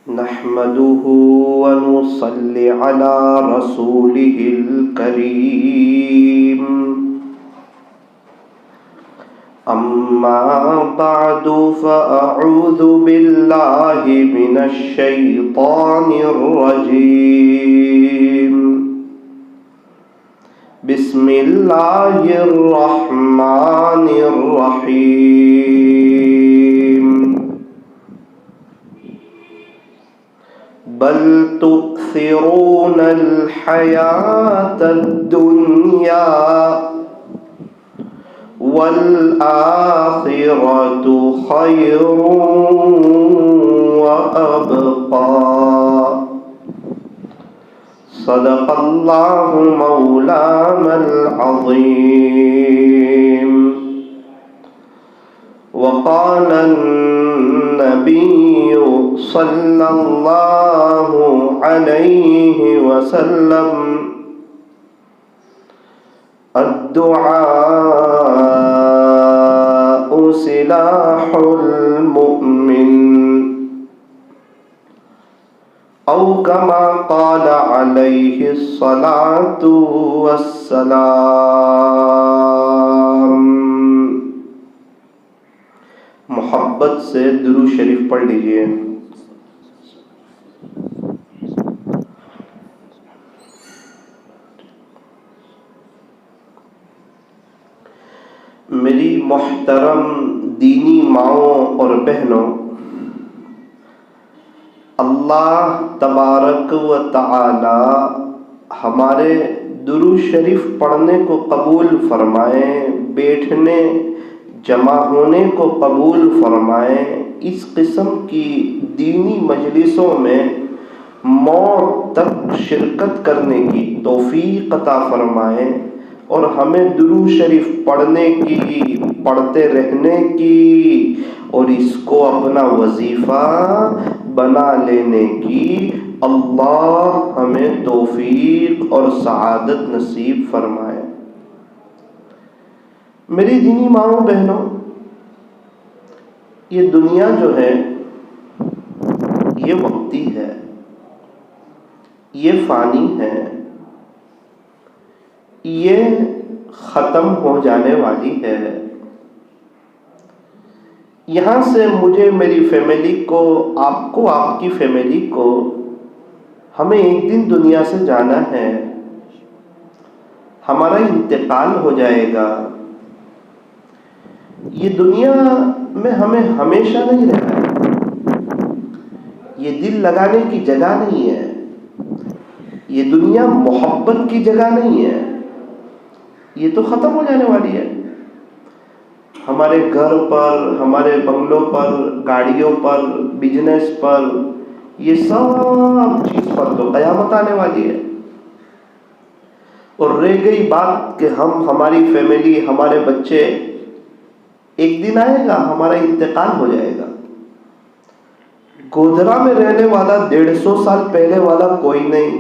نحمده ونصلي على رسوله الكريم أما بعد فأعوذ بالله من الشيطان الرجيم بسم الله الرحمن الرحيم بل تؤثرون الحياة الدنيا والآخرة خير وأبقى صدق الله مولانا العظيم وقال النبي صلى الله عليه وسلم الدعاء سلاح المؤمن أو كما قال عليه الصلاة والسلام۔ محبت سے درود شریف پڑھ لیجئے۔ میری محترم دینی ماؤں اور بہنوں، اللہ تبارک و تعالی ہمارے درود شریف پڑھنے کو قبول فرمائے، بیٹھنے جمع ہونے کو قبول فرمائے، اس قسم کی دینی مجلسوں میں موت تک شرکت کرنے کی توفیق عطا فرمائے، اور ہمیں درود شریف پڑھنے کی، پڑھتے رہنے کی، اور اس کو اپنا وظیفہ بنا لینے کی اللہ ہمیں توفیق اور سعادت نصیب فرمائے۔ میری دینی ماؤں بہنوں، یہ دنیا جو ہے یہ وقتی ہے، یہ فانی ہے، یہ ختم ہو جانے والی ہے۔ یہاں سے مجھے، میری فیملی کو، آپ کو، آپ کی فیملی کو، ہمیں ایک دن دنیا سے جانا ہے، ہمارا انتقال ہو جائے گا۔ یہ دنیا میں ہمیں ہمیشہ نہیں رہنا ہے، یہ دل لگانے کی جگہ نہیں ہے، یہ دنیا محبت کی جگہ نہیں ہے، یہ تو ختم ہو جانے والی ہے۔ ہمارے گھر پر، ہمارے بنگلوں پر، گاڑیوں پر، بزنس پر، یہ سب چیز پر تو قیامت آنے والی ہے۔ اور رہ گئی بات کہ ہماری فیملی، ہمارے بچے، ایک دن آئے گا ہمارا انتقال ہو جائے گا۔ گودھرا میں رہنے والا 150 سال پہلے والا کوئی نہیں،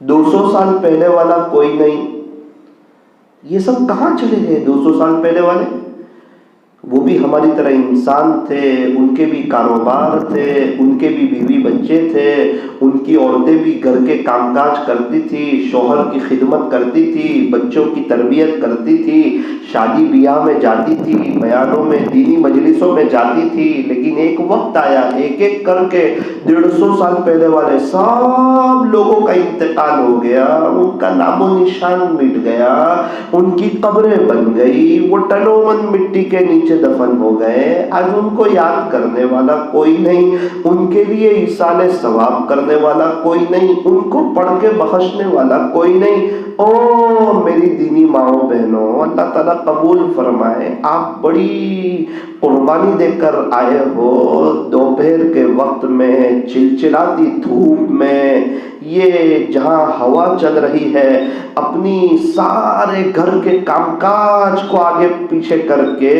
200 سال پہلے والا کوئی نہیں، یہ سب کہاں چلے گئے 200 سال پہلے والے؟ وہ بھی ہماری طرح انسان تھے، ان کے بھی کاروبار تھے، ان کے بھی بیوی بچے تھے، ان کی عورتیں بھی گھر کے کام کاج کرتی تھی، شوہر کی خدمت کرتی تھی، بچوں کی تربیت کرتی تھی، شادی بیاہ میں جاتی تھی، بیانوں میں، دینی مجلسوں میں جاتی تھی۔ لیکن ایک وقت آیا، ایک ایک کر کے 150 سال پہلے والے سب لوگوں کا انتقال ہو گیا، ان کا نام و نشان مٹ گیا، ان کی قبریں بن گئی، وہ ٹنوں من مٹی کے نیچے دفن ہو گئے۔ آج ان کو یاد کرنے والا کوئی نہیں، ان کے لیے ایصال ثواب کرنے والا کوئی نہیں، ان کو پڑھ کے بخشنے والا کوئی نہیں۔ او میری دینی ماؤں بہنوں، اللہ تعالیٰ قبول فرمائے، آپ بڑی قربانی دے کر آئے ہو، دوپہر کے وقت میں، چلچلاتی دھوپ میں، یہ جہاں ہوا چل رہی ہے، اپنی سارے گھر کے کام کاج کو آگے پیچھے کر کے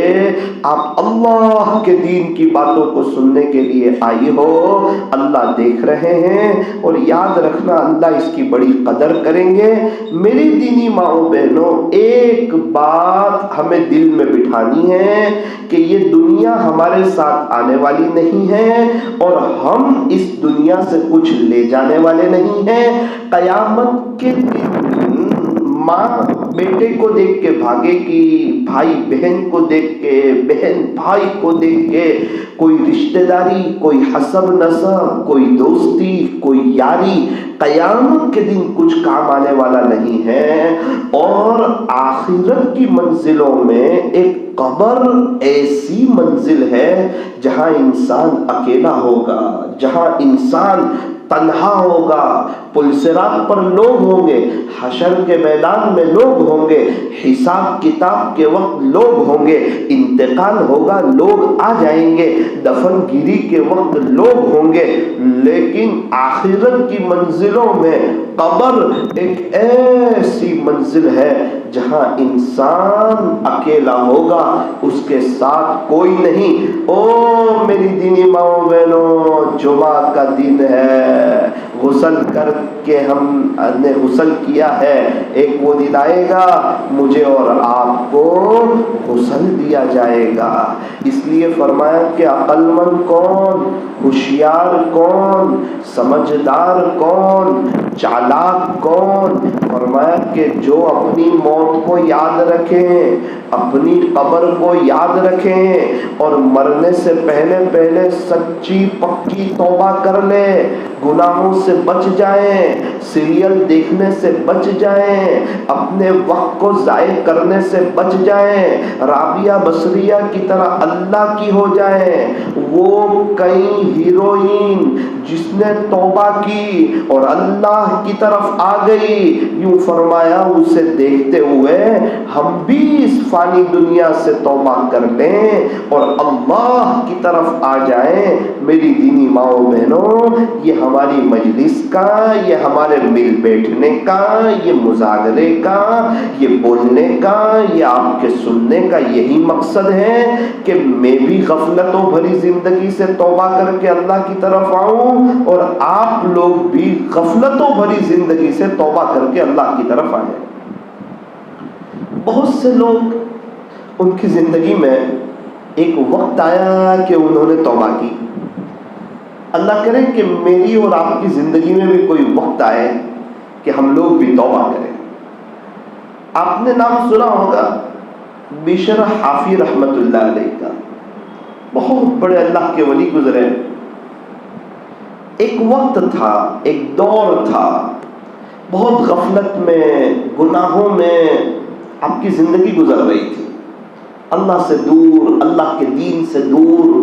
آپ اللہ کے دین کی باتوں کو سننے کے لیے آئی ہو، اللہ دیکھ رہے ہیں، اور یاد رکھنا اللہ اس کی بڑی قدر کریں گے۔ میری دینی ماؤں بہنوں، ایک بات ہمیں دل میں بٹھانی ہے کہ یہ دنیا ہمارے ساتھ آنے والی نہیں ہے، اور ہم اس دنیا سے کچھ لے جانے والے نہیں ہیں۔ قیامت کے دن ماں بیٹے کو دیکھ کے بھاگے گی، بھائی بہن کو دیکھ کے، بہن بھائی کو دیکھ کے، کوئی رشتہ داری، کوئی حسب نسب، کوئی دوستی، کوئی یاری قیامت کے دن کچھ کام آنے والا نہیں ہے۔ اور آخرت کی منزلوں میں ایک قبر ایسی منزل ہے جہاں انسان اکیلا ہوگا، جہاں انسان تنہا ہوگا، پلسرات پر لوگ ہوں گے، حشر کے میدان میں لوگ ہوں گے، حساب کتاب کے وقت لوگ ہوں گے، انتقال ہوگا لوگ آ جائیں گے، دفن گیری کے وقت لوگ ہوں گے، لیکن آخرت کی منزلوں میں قبر ایک ایسی منزل ہے جہاں انسان اکیلا ہوگا، اس کے ساتھ کوئی نہیں۔ او میری دینی ماؤں بہنوں، جمعہ کا دن ہے، غسل کر کے ہم نے غسل کیا ہے، ایک وہ دن آئے گا مجھے اور آپ کو غسل دیا جائے گا۔ اس لیے فرمایا کہ عقل مند کون، ہوشیار کون، سمجھدار کون، چالاک کون؟ فرمایا کہ جو اپنی موت کو یاد رکھیں، اپنی قبر کو یاد رکھیں، اور مرنے سے پہلے پہلے سچی پکی توبہ کر لے، گناہوں سے بچ جائیں، سیریل دیکھنے سے بچ جائیں، اپنے وقت کو ضائع کرنے سے بچ جائیں، رابعہ بصریہ کی طرح اللہ کی ہو جائیں۔ وہ کئی ہیروئن جس نے توبہ کی اور اللہ کی طرف آ گئی، یوں فرمایا اسے دیکھتے ہوئے ہم بھی اس فانی دنیا سے توبہ کر لیں اور اللہ کی طرف آ جائیں۔ میری دینی ماؤں بہنوں، یہ ہماری مجلس کا، یہ ہمارے مل بیٹھنے کا، یہ مذاکرے کا، یہ بولنے کا، یہ آپ کے سننے کا یہی مقصد ہے کہ میں بھی غفلتوں بھری زندگی سے توبہ کر کے اللہ کی طرف آؤں، اور آپ لوگ بھی غفلتوں بھری زندگی سے توبہ کر کے اللہ کی طرف آئیں۔ بہت سے لوگ، ان کی زندگی میں ایک وقت آیا کہ انہوں نے توبہ کی۔ اللہ کرے کہ میری اور آپ کی زندگی میں بھی کوئی وقت آئے کہ ہم لوگ بھی توبہ کریں۔ آپ نے نام سنا ہوگا بشر حافی رحمت اللہ علیہ کا، بہت بڑے اللہ کے ولی گزرے۔ ایک وقت تھا، ایک دور تھا، بہت غفلت میں، گناہوں میں آپ کی زندگی گزر رہی تھی، اللہ سے دور، اللہ کے دین سے دور،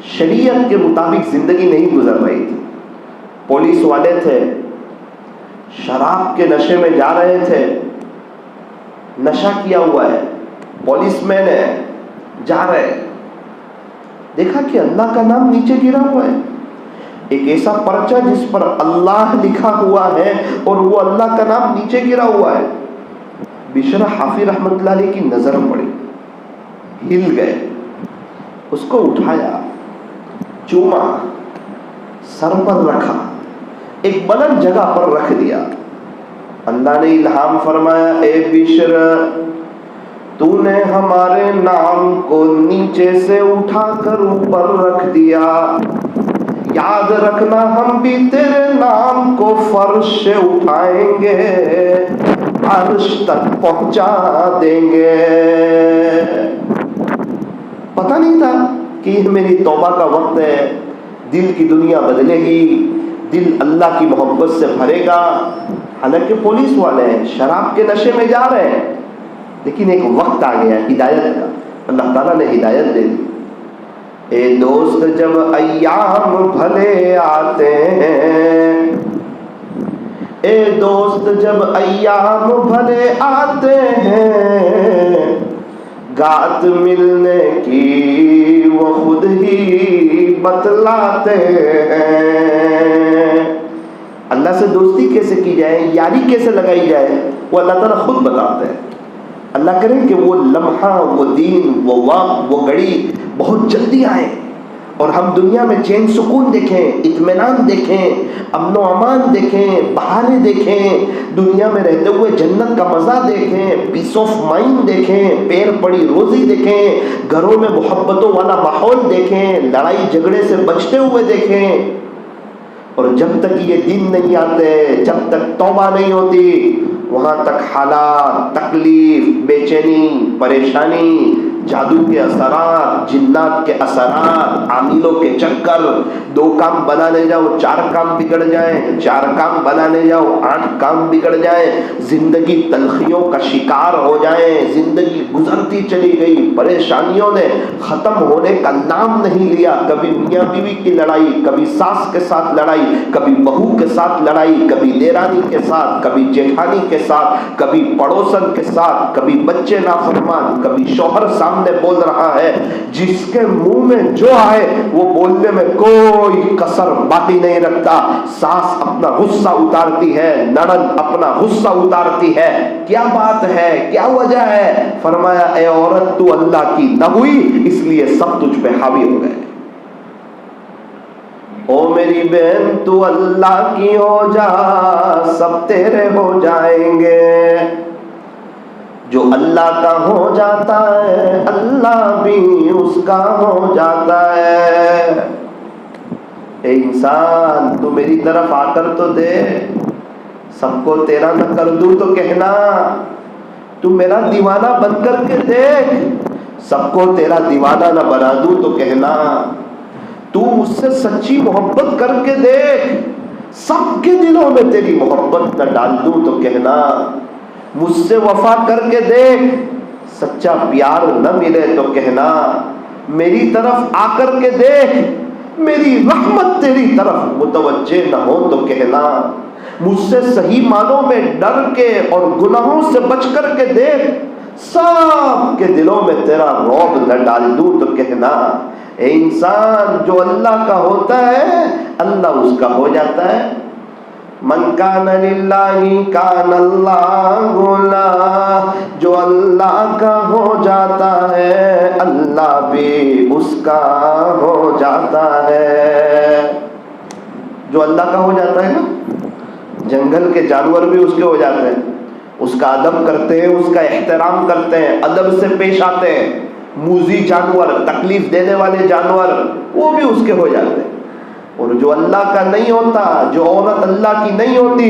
شریعت کے مطابق زندگی نہیں گزر رہی تھی۔ پولیس والے تھے، شراب کے نشے میں جا رہے تھے، نشہ کیا ہوا ہے، پولیس مین ہے، جا رہے، دیکھا کہ اللہ کا نام نیچے گرا ہوا ہے، ایک ایسا پرچہ جس پر اللہ لکھا ہوا ہے اور وہ اللہ کا نام نیچے گرا ہوا ہے۔ بشر حافی رحمت اللہ علیہ کی نظر پڑی، ہل گئے، اس کو اٹھایا، چوما، سر پر رکھا، ایک بلند جگہ پر رکھ دیا۔ اللہ نے الہام فرمایا، اے بشر، تو نے ہمارے نام کو نیچے سے اٹھا کر اوپر رکھ دیا، یاد رکھنا ہم بھی تیرے نام کو فرش سے اٹھائیں گے، عرش تک پہنچا دیں گے۔ پتہ نہیں تھا کہ یہ میری توبہ کا وقت ہے، دل کی دنیا بدلے گی، دل اللہ کی محبت سے بھرے گا۔ حالانکہ پولیس والے ہیں، شراب کے نشے میں جا رہے ہیں، لیکن ایک وقت آ گیا ہدایت کا، اللہ تعالیٰ نے ہدایت دے دی۔ اے دوست جب ایام بھلے آتے ہیں، اے دوست جب ایام بھلے آتے ہیں، گات ملنے کی وہ خود ہی بتلاتے ہیں۔ اللہ سے دوستی کیسے کی جائے، یاری کیسے لگائی جائے، وہ اللہ تعالیٰ خود بتاتے ہیں۔ اللہ کرے کہ وہ لمحہ، وہ دن، وہ وقت، وہ گھڑی بہت جلدی آئے اور ہم دنیا میں چین سکون دیکھیں، اطمینان دیکھیں، امن و امان دیکھیں، بہاریں دیکھیں، دنیا میں رہتے ہوئے جنت کا مزہ دیکھیں، پیس آف مائنڈ دیکھیں، پیر پڑی روزی دیکھیں، گھروں میں محبتوں والا ماحول دیکھیں، لڑائی جھگڑے سے بچتے ہوئے دیکھیں۔ اور جب تک یہ دن نہیں آتے، جب تک توبہ نہیں ہوتی، وہاں تک حالات، تکلیف، بے چینی، پریشانی، جادو کے اثرات، جنات کے اثرات، عاملوں کے چکر، 2 کام بنانے جاؤ 4 کام بگڑ جائیں، 4 کام بنانے جاؤ 8 کام بگڑ جائیں، زندگی تلخیوں کا شکار ہو جائیں، زندگی گزرتی چلی گئی، پریشانیوں نے ختم ہونے کا نام نہیں لیا، کبھی میاں بیوی کی لڑائی، کبھی ساس کے ساتھ لڑائی، کبھی بہو کے ساتھ لڑائی، کبھی دیرانی کے ساتھ، کبھی جیٹھانی کے ساتھ، کبھی پڑوسن کے ساتھ، کبھی بچے نافرمان، کبھی شوہر سامنے بول رہا ہے، جس کے منہ میں جو آئے وہ بولنے میں کوئی کسر باقی نہیں رکھتا۔ ساس اپنا غصہ اتارتی ہے، نند اپنا غصہ اتارتی ہے، کیا بات ہے، کیا وجہ ہے؟ فرمایا اے عورت تو اللہ کی نہ ہوئی اس لیے سب تجھ پہ حاوی ہو گئے۔ او میری بہن تو اللہ کی ہو جا، سب تیرے ہو جائیں گے۔ جو اللہ کا ہو جاتا ہے اللہ بھی اس کا ہو جاتا ہے۔ اے انسان تو میری طرف آ کر تو دے، سب کو تیرا نہ کر دوں تو کہنا، تو میرا دیوانہ بن کر کے دیکھ، سب کو تیرا دیوانہ نہ بنا دوں تو کہنا، تو مجھ سے سچی محبت کر کے دیکھ، سب کے دلوں میں تیری محبت نہ ڈال دوں تو کہنا، مجھ سے وفا کر کے دیکھ، سچا پیار نہ ملے تو کہنا، میری طرف آ کر کے دیکھ، میری رحمت تیری طرف متوجہ نہ ہو تو کہنا، مجھ سے صحیح معنوں میں ڈر کے اور گناہوں سے بچ کر کے دیکھ، سب کے دلوں میں تیرا رعب نہ ڈال دوں تو کہنا۔ اے انسان جو اللہ کا ہوتا ہے اللہ اس کا ہو جاتا ہے۔ من کان للہ کان اللہ لا، جو اللہ کا ہو جاتا ہے اللہ بھی اس کا ہو جاتا ہے۔ جو اللہ کا ہو جاتا ہے نا، جنگل کے جانور بھی اس کے ہو جاتے ہیں، اس کا ادب کرتے ہیں، اس کا احترام کرتے ہیں، ادب سے پیش آتے ہیں۔ موذی جانور، تکلیف دینے والے جانور، وہ بھی اس کے ہو جاتے ہیں۔ اور جو اللہ کا نہیں ہوتا، جو عورت اللہ کی نہیں ہوتی،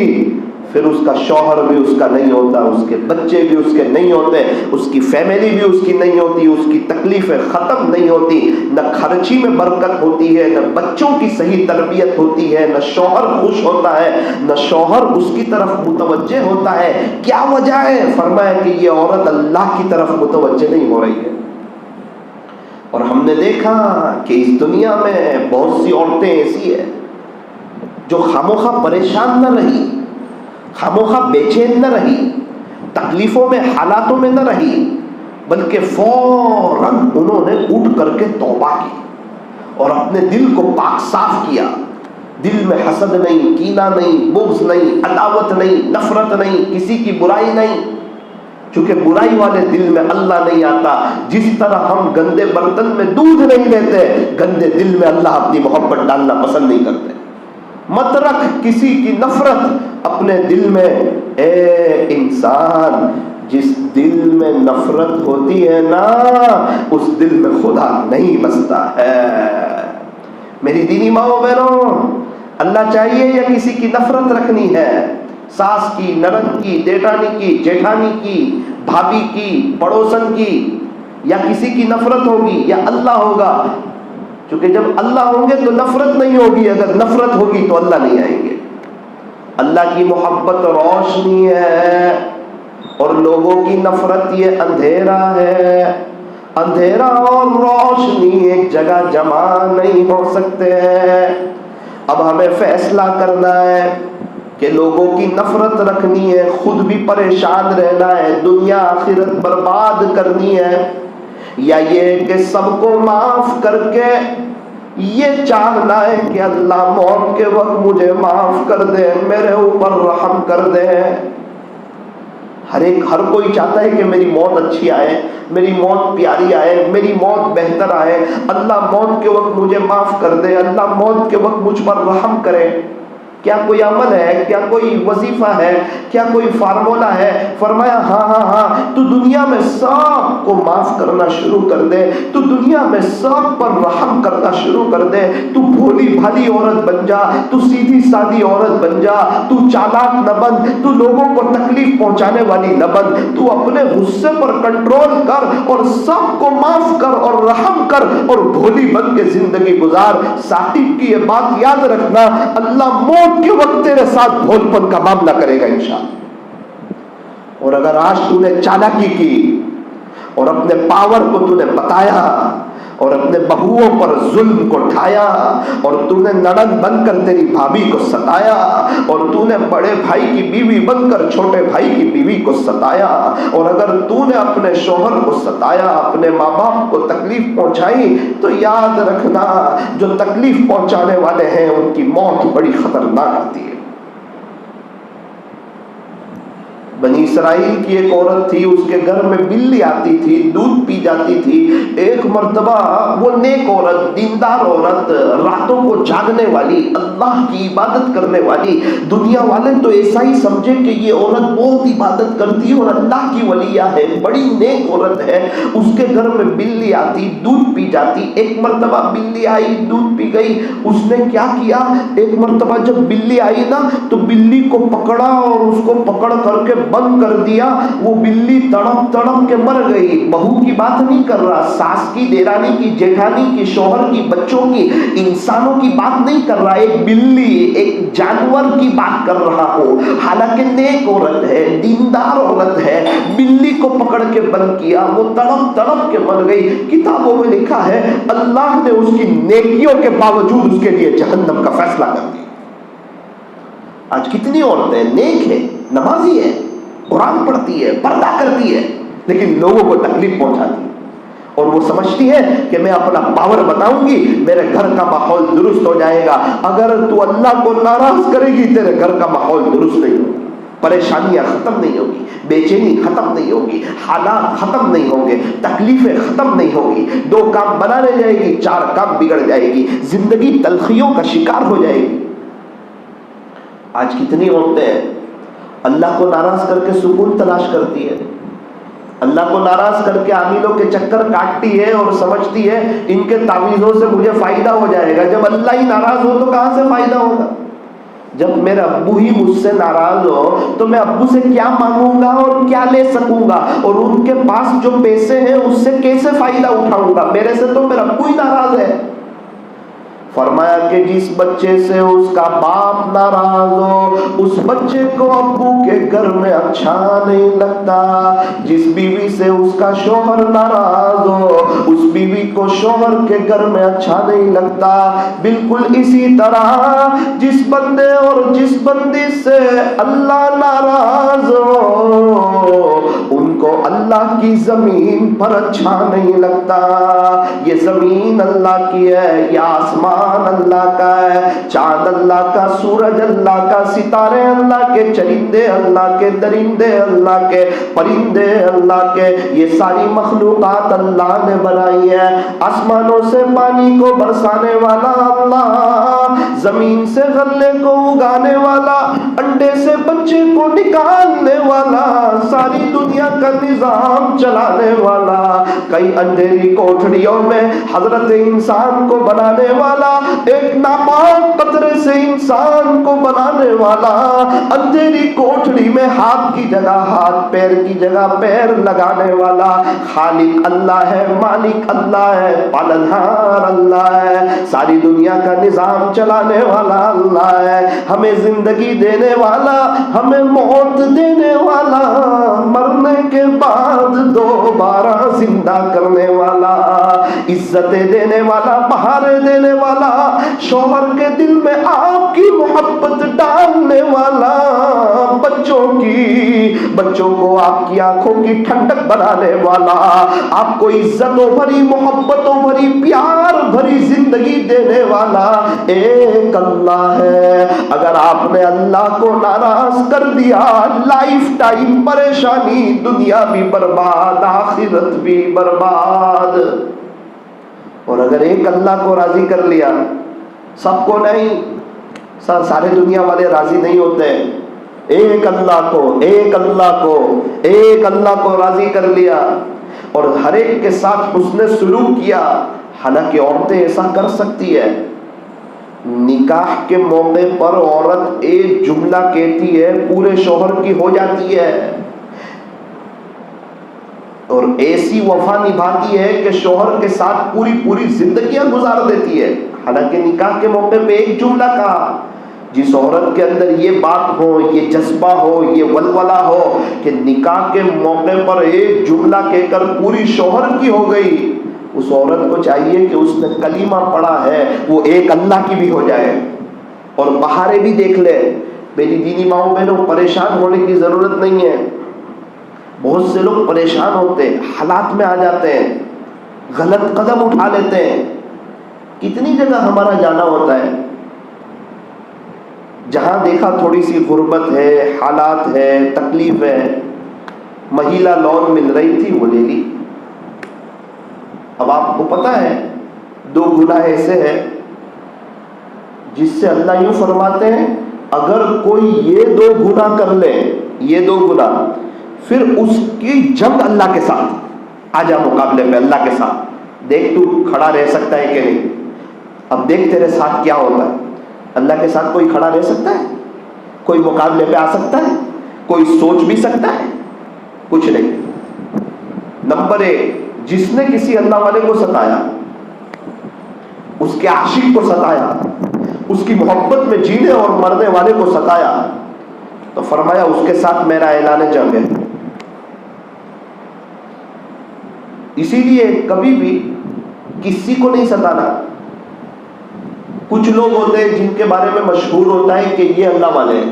پھر اس کا شوہر بھی اس کا نہیں ہوتا، اس کے بچے بھی اس کے نہیں ہوتے، اس کی فیملی بھی اس کی نہیں ہوتی، اس کی تکلیفیں ختم نہیں ہوتی، نہ خرچی میں برکت ہوتی ہے، نہ بچوں کی صحیح تربیت ہوتی ہے، نہ شوہر خوش ہوتا ہے، نہ شوہر اس کی طرف متوجہ ہوتا ہے۔ کیا وجہ ہے؟ فرمایا کہ یہ عورت اللہ کی طرف متوجہ نہیں ہو رہی ہے۔ اور ہم نے دیکھا کہ اس دنیا میں بہت سی عورتیں ایسی ہیں جو خاموخواہ پریشان نہ رہی، خاموخواہ بے چین نہ رہی، تکلیفوں میں، حالاتوں میں نہ رہی، بلکہ فوراً انہوں نے اٹھ کر کے توبہ کی اور اپنے دل کو پاک صاف کیا۔ دل میں حسد نہیں، کینہ نہیں، بغض نہیں، عداوت نہیں، نفرت نہیں، کسی کی برائی نہیں، چونکہ برائی والے دل میں اللہ نہیں آتا۔ جس طرح ہم گندے برتن میں دودھ نہیں لیتے، گندے دل میں اللہ اپنی محبت ڈالنا پسند نہیں کرتے۔ مت رکھ کسی کی نفرت اپنے دل میں۔ اے انسان، جس دل میں نفرت ہوتی ہے نا، اس دل میں خدا نہیں بستا ہے۔ میری دینی ماؤں بہنوں، اللہ چاہیے یا کسی کی نفرت رکھنی ہے؟ ساس کی، نند کی، دیٹانی کی، جیٹھانی کی، بھابھی کی، پڑوسن کی، یا کسی کی نفرت ہوگی یا اللہ ہوگا؟ چونکہ جب اللہ ہوں گے تو نفرت نہیں ہوگی، اگر نفرت ہوگی تو اللہ نہیں آئیں گے۔ اللہ کی محبت روشنی ہے اور لوگوں کی نفرت یہ اندھیرا ہے۔ اندھیرا اور روشنی ایک جگہ جمع نہیں ہو سکتے ہیں۔ اب ہمیں فیصلہ کرنا ہے کہ لوگوں کی نفرت رکھنی ہے، خود بھی پریشان رہنا ہے، دنیا آخرت برباد کرنی ہے، یا یہ کہ سب کو معاف کر کے یہ چاہنا ہے کہ اللہ موت کے وقت مجھے معاف کر دے، میرے اوپر رحم کر دے۔ ہر کوئی چاہتا ہے کہ میری موت اچھی آئے، میری موت پیاری آئے، میری موت بہتر آئے، اللہ موت کے وقت مجھے معاف کر دے، اللہ موت کے وقت مجھ پر رحم کرے۔ کیا کوئی عمل ہے؟ کیا کوئی وظیفہ ہے؟ کیا کوئی فارمولہ ہے؟ فرمایا ہاں تو دنیا میں سب کو معاف کرنا شروع کر دے، تو دنیا میں سب پر رحم کرنا شروع کر دے، تو بھولی بھالی عورت بن جا، تو سیدھی سادھی عورت بن جا، تو چالاک نہ بن، تو لوگوں کو تکلیف پہنچانے والی نہ بن، تو اپنے غصے پر کنٹرول کر اور سب کو معاف کر اور رحم کر اور بھولی بن کے زندگی گزار۔ صاحب کی یہ بات یاد رکھنا، اللہ موت کے وقت تیرے ساتھ بھول پن کا معاملہ کرے گا انشاءاللہ۔ اور اگر آج تو نے چالاکی کی اور اپنے پاور کو تو نے بتایا اور اپنے بہوؤں پر ظلم کو ڈھایا اور تو نے نڑند بن کر تیری بھابھی کو ستایا اور تو نے بڑے بھائی کی بیوی بن کر چھوٹے بھائی کی بیوی کو ستایا، اور اگر تو نے اپنے شوہر کو ستایا، اپنے ماں باپ کو تکلیف پہنچائی، تو یاد رکھنا جو تکلیف پہنچانے والے ہیں ان کی موت بڑی خطرناک آتی ہے۔ بنی اسرائیل کی ایک عورت تھی، اس کے گھر میں بلی آتی تھی، دودھ پی جاتی تھی۔ ایک مرتبہ وہ نیک عورت، دیندار عورت، راتوں کو جاگنے والی، اللہ کی عبادت کرنے والی، دنیا والے تو ایسا ہی سمجھے کہ یہ عورت بہت عبادت کرتی ہے اور اللہ کی ولیہ ہے، بڑی نیک عورت ہے، اس کے گھر میں بلی آتی، دودھ پی جاتی۔ ایک مرتبہ بلی آئی، دودھ پی گئی، اس نے کیا کیا، ایک مرتبہ جب بلی آئی نا تو بلی کو پکڑا اور اس کو پکڑ کر کے بند کر دیا۔ وہ بلی تڑپ تڑپ کے مر گئی۔ بہو کی بات نہیں کر رہا، ساس کی، دیرانی کی، جیٹھانی کی، شوہر کی، بچوں کی، انسانوں کی بات نہیں کر رہا، ایک بلی، ایک جانور کی بات کر رہا ہوں۔ حالانکہ نیک عورت ہے، دیندار عورت ہے، بلی کو پکڑ کے بند کیا، وہ تڑپ تڑپ کے مر گئی۔ کتابوں میں لکھا ہے اللہ نے اس کی نیکیوں کے باوجود اس کے لیے جہنم کا فیصلہ کر دیا۔ آج کتنی عورتیں نیک ہیں، نمازی ہیں، قرآن پڑھتی ہے، پردہ کرتی ہے، لیکن لوگوں کو تکلیف پہنچاتی ہے، اور وہ سمجھتی ہے کہ میں اپنا پاور بتاؤں گی، میرے گھر کا ماحول درست ہو جائے گا۔ اگر تو اللہ کو ناراض کرے گی، تیرے گھر کا ماحول درست نہیں ہوگا، پریشانیاں ختم نہیں ہوگی، بے چینی ختم نہیں ہوگی، حالات ختم نہیں ہوں گے، تکلیفیں ختم نہیں ہوگی، 2 کام بنانے جائے گی، 4 کام بگڑ جائے گی، زندگی تلخیوں کا شکار ہو جائے گی۔ آج کتنی عورتیں اللہ کو ناراض کر کے سکون تلاش کرتی ہے، اللہ کو ناراض کر کے عاملوں کے چکر کاٹتی ہے اور سمجھتی ہے ان کے تعویذوں سے مجھے فائدہ ہو جائے گا۔ جب اللہ ہی ناراض ہو تو کہاں سے فائدہ ہوگا؟ جب میرا ابو ہی مجھ سے ناراض ہو تو میں ابو سے کیا مانگوں گا اور کیا لے سکوں گا، اور ان کے پاس جو پیسے ہیں اس سے کیسے فائدہ اٹھاؤں گا؟ میرے سے تو میرا ابو ہی ناراض ہے۔ فرمایا کہ جس بچے سے اس کا باپ ناراض ہو، اس بچے کو ابو کے گھر میں اچھا نہیں لگتا۔ جس بیوی سے اس کا شوہر ناراض ہو، اس بیوی کو شوہر کے گھر میں اچھا نہیں لگتا۔ بالکل اسی طرح جس بندے اور جس بندی سے اللہ ناراض ہو، ان کو اللہ کی زمین پر اچھا نہیں لگتا۔ یہ زمین اللہ کی ہے، یہ آسمان اللہ کا ہے، چاند اللہ کا، سورج اللہ کا، ستارے اللہ کے، چرندے اللہ کے، درندے اللہ کے، پرندے اللہ کے، یہ ساری مخلوقات اللہ نے بنائی ہے۔ آسمانوں سے پانی کو برسانے والا اللہ، زمین سے غلے کو اگانے والا، انڈے سے بچے کو نکالنے والا، ساری دنیا کا نظام چلانے والا، کئی اندھیری کوٹھڑیوں میں حضرت انسان کو بنانے والا، ایک ناپاک قطرے سے انسان کو بنانے والا، اندھیری کوٹھڑی میں ہاتھ کی جگہ ہاتھ، پیر کی جگہ پیر لگانے والا، خالق اللہ ہے، مالک اللہ ہے، پالنہار اللہ ہے، ساری دنیا کا نظام چلانے والا اللہ ہے، ہمیں زندگی دینے والا، ہمیں موت دینے والا، مرنے کے بعد دوبارہ زندہ کرنے والا، عزتیں دینے والا، بہاریں دینے والا، شوہر کے دل میں آپ کی محبت ڈالنے والا، بچوں کو آپ کی آنکھوں کی ٹھنڈک بنانے والا، آپ کو عزتوں بھری، محبتوں بھری، پیار بھری زندگی دینے والا ایک اللہ ہے۔ اگر آپ نے اللہ کو ناراض کر دیا، لائف ٹائم پریشانی، دنیا بھی برباد، آخرت بھی برباد۔ اور اگر ایک اللہ کو راضی کر لیا، سب کو نہیں، سارے دنیا والے راضی نہیں ہوتے، ایک اللہ کو راضی کر لیا اور ہر ایک کے ساتھ حسن سلوک کیا۔ حالانکہ عورتیں ایسا کر سکتی ہے، نکاح کے موقع پر عورت ایک جملہ کہتی ہے، پورے شوہر کی ہو جاتی ہے اور ایسی وفا نبھاتی ہے کہ شوہر کے ساتھ پوری زندگیاں گزار دیتی ہے۔ حالانکہ نکاح کے موقع پہ ایک جملہ کہا۔ جس عورت کے اندر یہ بات ہو، یہ جذبہ ہو، یہ ولولہ ہو کہ نکاح کے موقع پر ایک جملہ کہہ کر پوری شوہر کی ہو گئی، اس عورت کو چاہیے کہ اس نے کلمہ پڑھا ہے وہ ایک اللہ کی بھی ہو جائے۔ اور بہاریں بھی دیکھ لے۔ میری دینی ماؤں بہنوں، پریشان ہونے کی ضرورت نہیں ہے۔ بہت سے لوگ پریشان ہوتے ہیں، حالات میں آ جاتے ہیں، غلط قدم اٹھا لیتے ہیں۔ کتنی جگہ ہمارا جانا ہوتا ہے، جہاں دیکھا تھوڑی سی غربت ہے، حالات ہے، تکلیف ہے، مہیلا لون مل رہی تھی وہ لے لی۔ اب آپ کو پتہ ہے 2 گناہ ایسے ہیں جس سے اللہ یوں فرماتے ہیں اگر کوئی یہ 2 گناہ کر لے، یہ 2 گناہ، پھر اس کی جنگ اللہ کے ساتھ، آجا مقابلے پہ اللہ کے ساتھ، دیکھ تو کھڑا رہ سکتا ہے کہ نہیں۔ اب دیکھ تیرے ساتھ کیا ہوتا ہے۔ اللہ کے ساتھ کوئی کھڑا رہ سکتا ہے؟ کوئی مقابلے پہ آ سکتا ہے؟ کوئی سوچ بھی سکتا ہے؟ کچھ نہیں۔ نمبر 1، جس نے کسی اللہ والے کو ستایا، اس کے عاشق کو ستایا، اس کی محبت میں جینے اور مرنے والے کو ستایا، تو فرمایا اس کے ساتھ میرا اعلان جنگ ہے۔ اسی لیے کبھی بھی کسی کو نہیں ستانا۔ کچھ لوگ ہوتے ہیں جن کے بارے میں مشہور ہوتا ہے کہ یہ اللہ والے ہیں،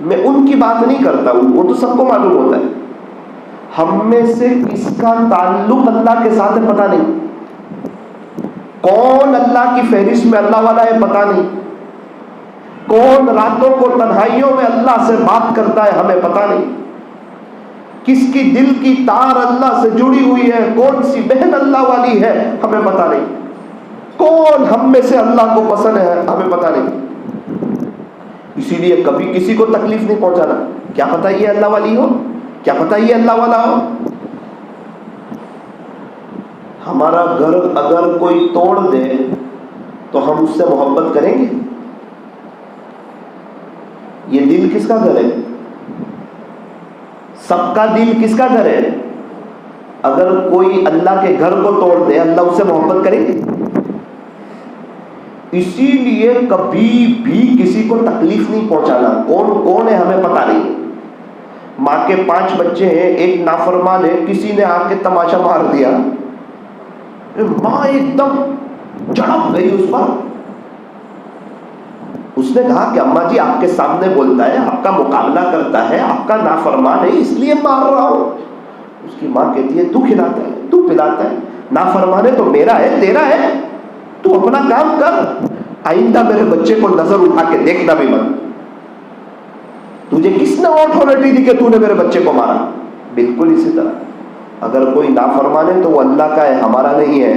میں ان کی بات نہیں کرتا ہوں، وہ تو سب کو معلوم ہوتا ہے۔ ہم میں سے کس کا تعلق اللہ کے ساتھ ہے پتہ نہیں، کون اللہ کی فہرست میں اللہ والا ہے پتہ نہیں، کون راتوں کو تنہائیوں میں اللہ سے بات کرتا ہے ہمیں پتہ نہیں، کس کی دل کی تار اللہ سے جڑی ہوئی ہے، کون سی بہن اللہ والی ہے ہمیں پتہ نہیں، کون ہم میں سے اللہ کو پسند ہے ہمیں پتہ نہیں۔ اسی لیے کبھی کسی کو تکلیف نہیں پہنچانا۔ کیا پتہ یہ اللہ والی ہو، کیا پتہ یہ اللہ والا ہو۔ ہمارا گھر اگر کوئی توڑ دے تو ہم اس سے محبت کریں گے؟ یہ دل کس کا گھر ہے؟ سب کا دل کس کا گھر ہے؟ اگر کوئی اللہ کے گھر کو توڑ دے، اللہ اس سے محبت کریں گے؟ اسی لیے کبھی بھی کسی کو تکلیف نہیں پہنچانا۔ کون ہے ہمیں پتہ نہیں۔ ماں کے 5 بچے ہیں، ایک نافرمان ہے، کسی نے آ کے تماشا مار دیا، ماں ایک دم جھڑپ گئی اس پر۔ اس نے کہا کہ اماں جی آپ کے سامنے بولتا ہے، آپ کا مقابلہ کرتا ہے، آپ کا نافرمان ہے، اس لیے مار رہا ہوں۔ اس کی ماں کہتی ہے تو کھلاتا ہے، تو پلاتا ہے، نافرمان ہے تو میرا ہے تیرا ہے، تو اپنا کام کر، آئندہ میرے بچے کو نظر اٹھا کے دیکھنا بھی مت۔ تجھے کس نے آتھارٹی دی کہ تو نے میرے بچے کو مارا؟ بالکل اسی طرح اگر کوئی نافرمان ہے تو وہ اللہ کا ہے، ہمارا نہیں ہے۔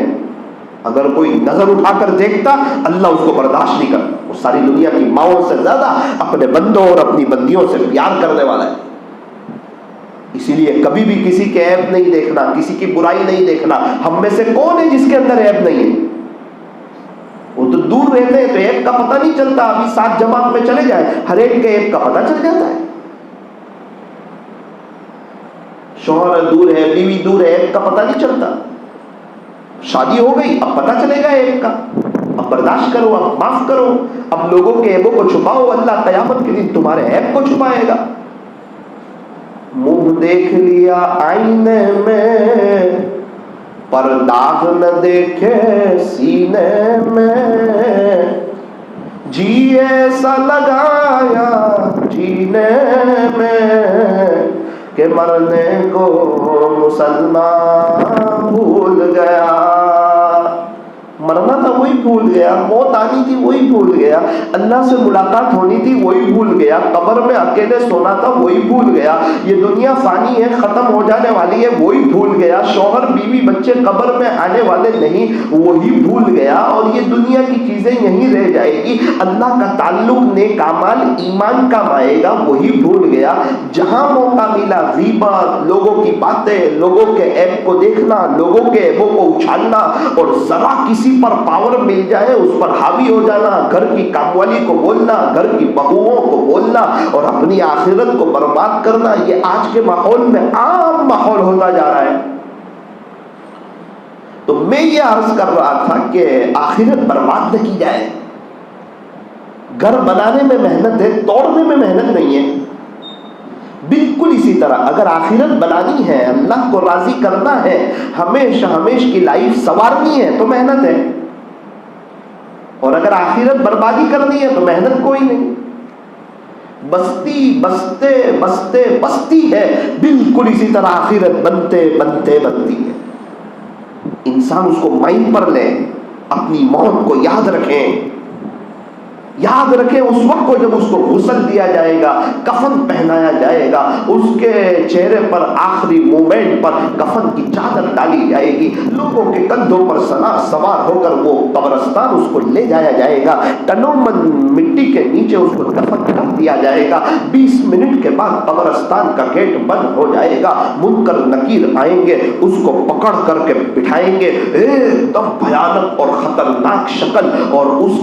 اگر کوئی نظر اٹھا کر دیکھتا، اللہ اس کو برداشت نہیں کرتا۔ وہ ساری دنیا کی ماؤں سے زیادہ اپنے بندوں اور اپنی بندیوں سے پیار کرنے والا ہے۔ اسی لیے کبھی بھی کسی کے عیب نہیں دیکھنا، کسی کی برائی نہیں دیکھنا۔ ہم میں سے کون ہے جس کے اندر عیب نہیں ہے؟ وہ تو دور رہتے ہیں تو عیب کا پتہ نہیں چلتا۔ ابھی 7 جماعت میں چلے جائیں، ہر ایک کے عیب کا پتہ چل جاتا ہے۔ شوہر دور ہے، بیوی دور ہے، عیب کا پتہ نہیں چلتا۔ شادی ہو گئی، اب پتہ چلے گا عیب کا۔ اب برداشت کرو، اب معاف کرو، اب لوگوں کے عیبوں کو چھپاؤ، اللہ قیامت کے دن تمہارے عیب کو چھپائے گا۔ منہ دیکھ لیا آئینے میں پر داغ نہ دیکھے سینے میں، جی ایسا لگایا جینے میں کہ مرنے کو مسلمان بھول گیا۔ مرنا تھا وہی بھول گیا، موت آنی تھی وہی بھول گیا، اللہ سے ملاقات ہونی تھی وہی بھول گیا، قبر میں اکیلے سونا تھا وہی بھول گیا، یہ دنیا فانی ہے ختم ہو جانے والی ہے وہی بھول گیا، شوہر بیوی بچے قبر میں آنے والے نہیں وہی بھول گیا، اور یہ دنیا کی چیزیں یہیں رہ جائے گی، اللہ کا تعلق نیک اعمال ایمان کا آئے گا وہی بھول گیا۔ جہاں موقع ملا غیبت، لوگوں کی باتیں، لوگوں کے عیب کو دیکھنا، لوگوں کے عیبوں کو اچھالنا، اور ذرا کسی پر پاور مل جائے اس پر حاوی ہو جانا، گھر کی کام والی کو بولنا، گھر کی بہوؤں کو بولنا اور اپنی آخرت کو برباد کرنا، یہ آج کے ماحول میں عام ماحول ہوتا جا رہا ہے۔ تو میں یہ عرض کر رہا تھا کہ آخرت برباد نہ کی جائے۔ گھر بنانے میں محنت ہے، توڑنے میں محنت نہیں ہے۔ بالکل اسی طرح اگر آخرت بنانی ہے، اللہ کو راضی کرنا ہے، ہمیشہ ہمیش کی لائف سنوارنی ہے تو محنت ہے، اور اگر آخرت بربادی کرنی ہے تو محنت کوئی نہیں، بستی بستے بستے بستی ہے۔ بالکل اسی طرح آخرت بنتے بنتے بنتی ہے۔ انسان اس کو مائنڈ پر لے، اپنی موت کو یاد رکھیں، یاد رکھیں اس وقت کو جب اس کو غسل دیا جائے گا، کفن پہنایا جائے گا، اس کے چہرے پر آخری مومنٹ پر کفن کی چادر ڈالی جائے گی، لوگوں کے کندھوں پر سوار ہو کر وہ قبرستان اس کو لے جایا جائے گا، ٹنوں مٹی کے نیچے اس کو دفن کر دیا جائے گا، 20 منٹ کے بعد قبرستان کا گیٹ بند ہو جائے گا، منکر نکیر آئیں گے، اس کو پکڑ کر کے بٹھائیں گے، ایک دم بھیانک اور خطرناک شکل، اور اس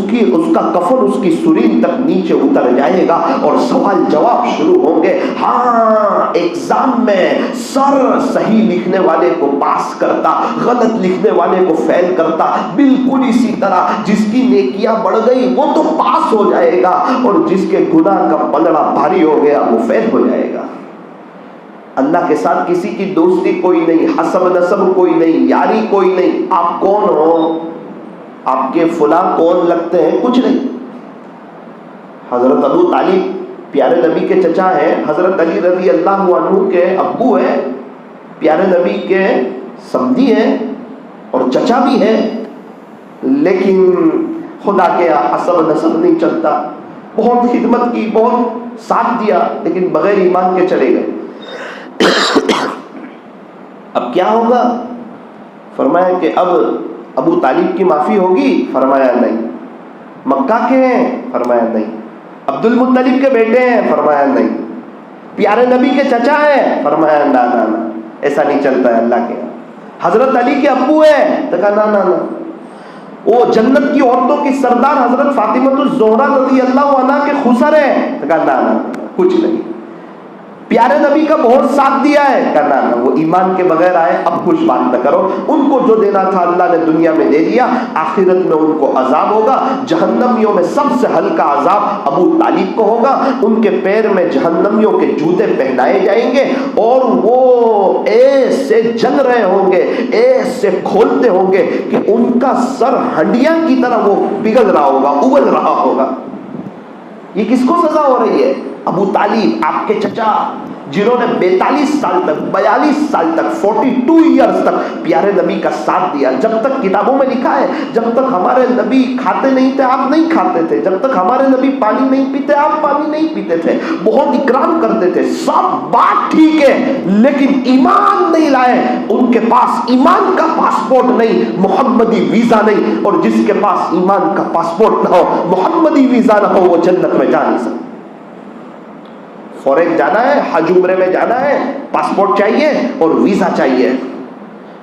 کا کفن اس کی سرین تک نیچے اتر جائے گا، اور سوال جواب شروع ہوں گے۔ ہاں، ایگزام میں سر صحیح لکھنے والے کو پاس کرتا، غلط لکھنے والے کو فیل کرتا، بالکل اسی طرح جس کی نیکیاں بڑھ گئی وہ تو پاس ہو جائے گا، اور جس کے گناہ کا پلڑا بھاری ہو گیا وہ فیل ہو جائے گا۔ اللہ کے ساتھ کسی کی دوستی کوئی نہیں، حسب نسب کوئی نہیں، یاری کوئی نہیں۔ آپ کون ہو، آپ کے فلاں کون لگتے ہیں، کچھ نہیں۔ حضرت ابو طالب پیارے نبی کے چچا ہیں، حضرت علی رضی اللہ عنہ کے ابو ہیں، پیارے نبی کے سمدھی ہیں اور چچا بھی ہیں، لیکن خدا کے حسب نسب نہیں چلتا۔ بہت خدمت کی، بہت ساتھ دیا، لیکن بغیر ایمان کے چلے گئے۔ اب کیا ہوگا؟ فرمایا کہ اب ابو طالب کی معافی ہوگی؟ فرمایا نہیں۔ مکہ کے ہیں؟ فرمایا نہیں۔ عبد المطلب کے بیٹے ہیں؟ فرمایا نہیں۔ پیارے نبی کے چچا ہیں؟ فرمایا نا نا نا، ایسا نہیں چلتا ہے اللہ کے۔ حضرت علی کے ابو ہیں؟ تو کہا نا نا نا۔ وہ جنت کی عورتوں کی سردار حضرت فاطمہ الزہرا رضی اللہ عنہا کے خسر ہیں؟ تو کہا نا نا، کچھ نہیں۔ پیارے نبی کا بہت ساتھ دیا ہے؟ کہنا نا، وہ ایمان کے بغیر آئے، اب کچھ بات نہ کرو، ان کو جو دینا تھا اللہ نے دنیا میں دے دیا، آخرت میں ان کو عذاب ہوگا، جہنمیوں میں سب سے ہلکا عذاب ابو طالب کو ہوگا، ان کے پیر میں جہنمیوں کے جوتے پہنائے جائیں گے، اور وہ ایسے جل رہے ہوں گے، ایسے کھولتے ہوں گے کہ ان کا سر ہنڈیاں کی طرح وہ پگھل رہا ہوگا، ابل رہا ہوگا۔ یہ کس کو سزا ہو رہی ہے؟ ابو طالب، آپ کے چچا، جنہوں نے 42 سال تک، 42 سال تک، 42 ایئرز تک پیارے نبی کا ساتھ دیا۔ جب تک کتابوں میں لکھا ہے، جب تک ہمارے نبی کھاتے نہیں تھے آپ نہیں کھاتے تھے، جب تک ہمارے نبی پانی نہیں پیتے آپ پانی نہیں پیتے تھے، بہت اکرام کرتے تھے، سب بات ٹھیک ہے، لیکن ایمان نہیں لائے۔ ان کے پاس ایمان کا پاسپورٹ نہیں، محمدی ویزا نہیں، اور جس کے پاس ایمان کا پاسپورٹ نہ ہو، محمدی ویزا نہ ہو، وہ جنت میں جا نہیں سکتا۔ فوریک جانا ہے، حج عمرے میں جانا ہے، پاسپورٹ چاہیے اور ویزا چاہیے۔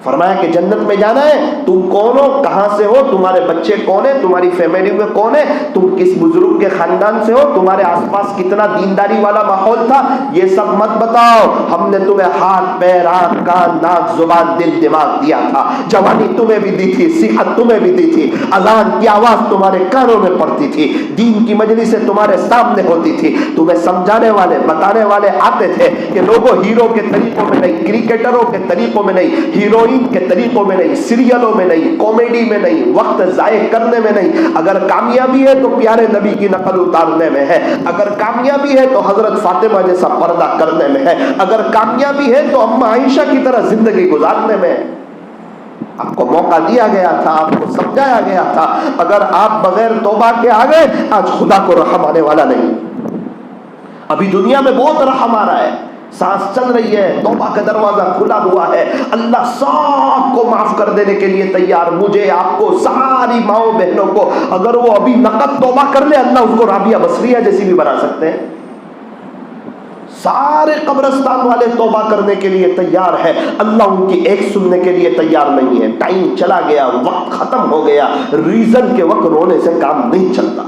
فرمایا کہ جنت میں جانا ہے، تم کون ہو، کہاں سے ہو، تمہارے بچے کون ہیں، تمہاری فیملی میں کون ہے، تم کس بزرگ کے خاندان سے ہو، تمہارے آس پاس کتنا دینداری والا ماحول تھا، یہ سب مت بتاؤ، ہم نے تمہیں ہاتھ پیر آنکھ کان ناک زبان دل دماغ دیا تھا، جوانی تمہیں بھی دی تھی، صحت تمہیں بھی دی تھی، اذان کی آواز تمہارے کانوں میں پڑتی تھی، دین کی مجلسیں تمہارے سامنے ہوتی تھی، تمہیں سمجھانے والے بتانے والے آتے تھے کہ لوگوں ہیرو کے طریقوں میں نہیں، کرکٹروں کے طریقوں میں نہیں، ہیروئن ہیروئن کے طریقوں میں نہیں، سیریلوں میں نہیں، کامیڈی میں نہیں، وقت ضائع کرنے میں نہیں. اگر کامیابی ہے تو پیارے نبی کی نقل اتارنے میں ہے. اگر کامیابی ہے تو حضرت فاطمہ جیسا پردہ کرنے میں ہے. اگر کامیابی ہے تو اما عائشہ کی طرح زندگی گزارنے میں ہے. آپ کو موقع دیا گیا تھا، آپ کو سمجھایا گیا تھا. اگر آپ بغیر توبہ کے آ گئے، آج خدا کو رحم آنے والا نہیں. ابھی دنیا میں بہت رحم آ رہا ہے، سانس چل رہی ہے، توبہ کا دروازہ کھلا ہوا ہے. اللہ سب کو معاف کر دینے کے لیے تیار. مجھے، آپ کو، ساری ماؤں بہنوں کو اگر وہ ابھی نقد توبہ کر لے، اللہ اس کو رابعہ بصریہ جیسی بھی بنا سکتے ہیں. سارے قبرستان والے توبہ کرنے کے لیے تیار ہے، اللہ ان کی ایک سننے کے لیے تیار نہیں ہے. ٹائم چلا گیا، وقت ختم ہو گیا. ریزن کے وقت رونے سے کام نہیں چلتا.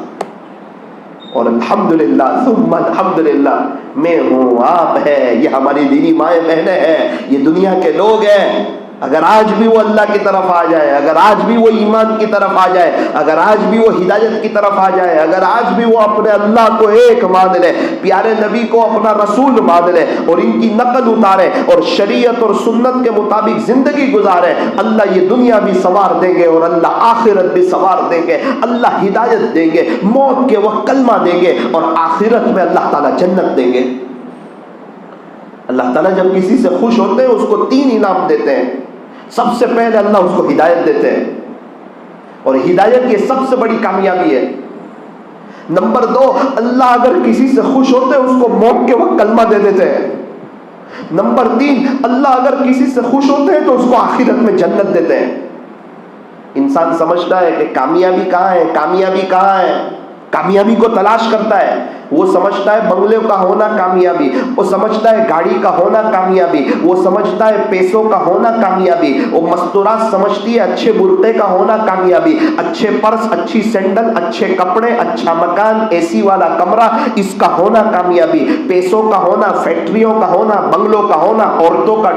اور الحمدللہ ثم الحمدللہ، میں ہوں، آپ ہے، یہ ہماری دینی مائیں بہنیں ہیں، یہ دنیا کے لوگ ہیں. اگر آج بھی وہ اللہ کی طرف آ جائے، اگر آج بھی وہ ایمان کی طرف آ جائے، اگر آج بھی وہ ہدایت کی طرف آ جائے، اگر آج بھی وہ اپنے اللہ کو ایک مان لے، پیارے نبی کو اپنا رسول مان لے اور ان کی نقل اتارے اور شریعت اور سنت کے مطابق زندگی گزارے، اللہ یہ دنیا بھی سنوار دیں گے اور اللہ آخرت بھی سنوار دیں گے. اللہ ہدایت دیں گے، موت کے وقت کلمہ دیں گے، اور آخرت میں اللہ تعالیٰ جنت دیں گے. اللہ تعالیٰ جب کسی سے خوش ہوتے ہیں اس کو 3 انعام دیتے ہیں. سب سے پہلے اللہ اس کو ہدایت دیتے ہیں، اور ہدایت یہ سب سے بڑی کامیابی ہے. نمبر 2، اللہ اگر کسی سے خوش ہوتے ہیں اس کو موت کے وقت کلمہ دے دیتے ہیں. نمبر 3، اللہ اگر کسی سے خوش ہوتے ہیں تو اس کو آخرت میں جنت دیتے ہیں. انسان سمجھتا ہے کہ کامیابی کہاں ہے، کامیابی کہاں ہے، کامیابی کو تلاش کرتا ہے. وہ سمجھتا ہے بنگلے کا ہونا کامیابی، وہ سمجھتا ہے گاڑی کا ہونا کامیابی، وہ سمجھتا ہے پیسوں کا ہونا کامیابی، وہ مستورات سمجھتی ہے اچھے برقعے کا ہونا کامیابی، اچھے پرس، اچھی سینڈل، اچھے کپڑے، اچھا مکان، اے سی والا کمرہ، اس کا ہونا کامیابی. پیسوں کا ہونا، فیکٹریوں کا ہونا، بنگلوں کا ہونا، عورتوں کا،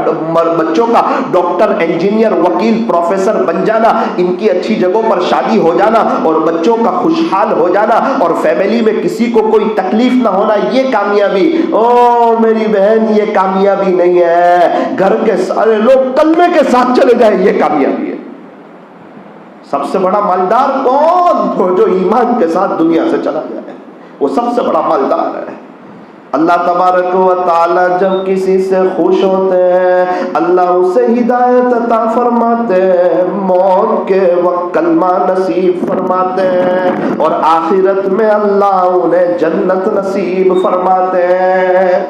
بچوں کا ڈاکٹر، انجینئر، وکیل، پروفیسر بن جانا، ان کی اچھی جگہوں پر شادی ہو جانا اور بچوں کا خوشحال ہو جانا اور فیملی میں کسی کو کوئی تکلیف نہ ہونا، یہ کامیابی. او میری بہن، یہ کامیابی نہیں ہے. گھر کے سارے لوگ کلمے کے ساتھ چلے جائیں، یہ کامیابی ہے. سب سے بڑا مالدار کون؟ جو ایمان کے ساتھ دنیا سے چلا جائے، وہ سب سے بڑا مالدار ہے. اللہ تبارک و تعالی جب کسی سے خوش ہوتے ہیں، اللہ اسے ہدایت عطا فرماتے ہیں، موت کے وقت کلمہ نصیب فرماتے ہیں، اور آخرت میں اللہ انہیں جنت نصیب فرماتے ہیں.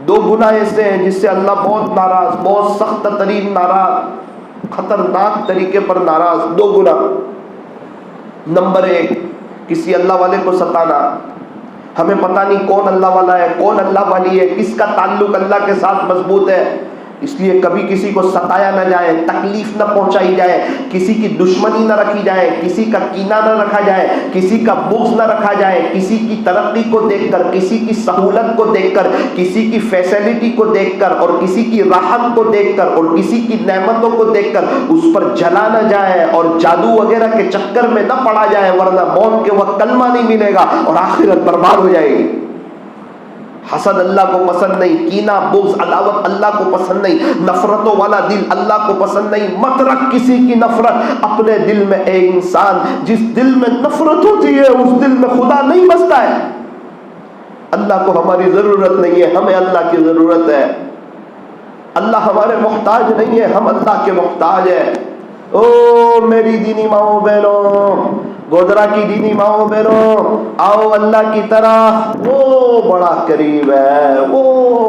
2 گناہ ایسے ہیں جس سے اللہ بہت ناراض، بہت سخت ترین ناراض، خطرناک طریقے پر ناراض. 2 گناہ. نمبر 1، کسی اللہ والے کو ستانا. ہمیں پتہ نہیں کون اللہ والا ہے، کون اللہ والی ہے، کس کا تعلق اللہ کے ساتھ مضبوط ہے، اس لیے کبھی کسی کو ستایا نہ جائے، تکلیف نہ پہنچائی جائے، کسی کی دشمنی نہ رکھی جائے، کسی کا کینہ نہ رکھا جائے، کسی کا بغض نہ رکھا جائے. کسی کی ترقی کو دیکھ کر، کسی کی سہولت کو دیکھ کر، کسی کی فیسلٹی کو دیکھ کر اور کسی کی راحت کو دیکھ کر اور کسی کی نعمتوں کو دیکھ کر اس پر جلا نہ جائے اور جادو وغیرہ کے چکر میں نہ پڑا جائے، ورنہ موت کے وقت کلمہ نہیں ملے گا اور آخرت برباد ہو جائے گی. حسد اللہ کو پسند نہیں، کینہ، بغض، عداوت اللہ کو پسند نہیں، نفرتوں والا دل اللہ کو پسند نہیں. مت رکھ کسی کی نفرت اپنے دل میں. اے انسان، جس دل میں نفرت ہوتی ہے اس دل میں خدا نہیں بستا ہے. اللہ کو ہماری ضرورت نہیں ہے، ہمیں اللہ کی ضرورت ہے. اللہ ہمارے محتاج نہیں ہے، ہم اللہ کے محتاج ہیں. او میری دینی ماؤں بہنوں، گودرا کی دینی ماؤں بہنوں، آؤ اللہ کی طرح. وہ بڑا قریب ہے، وہ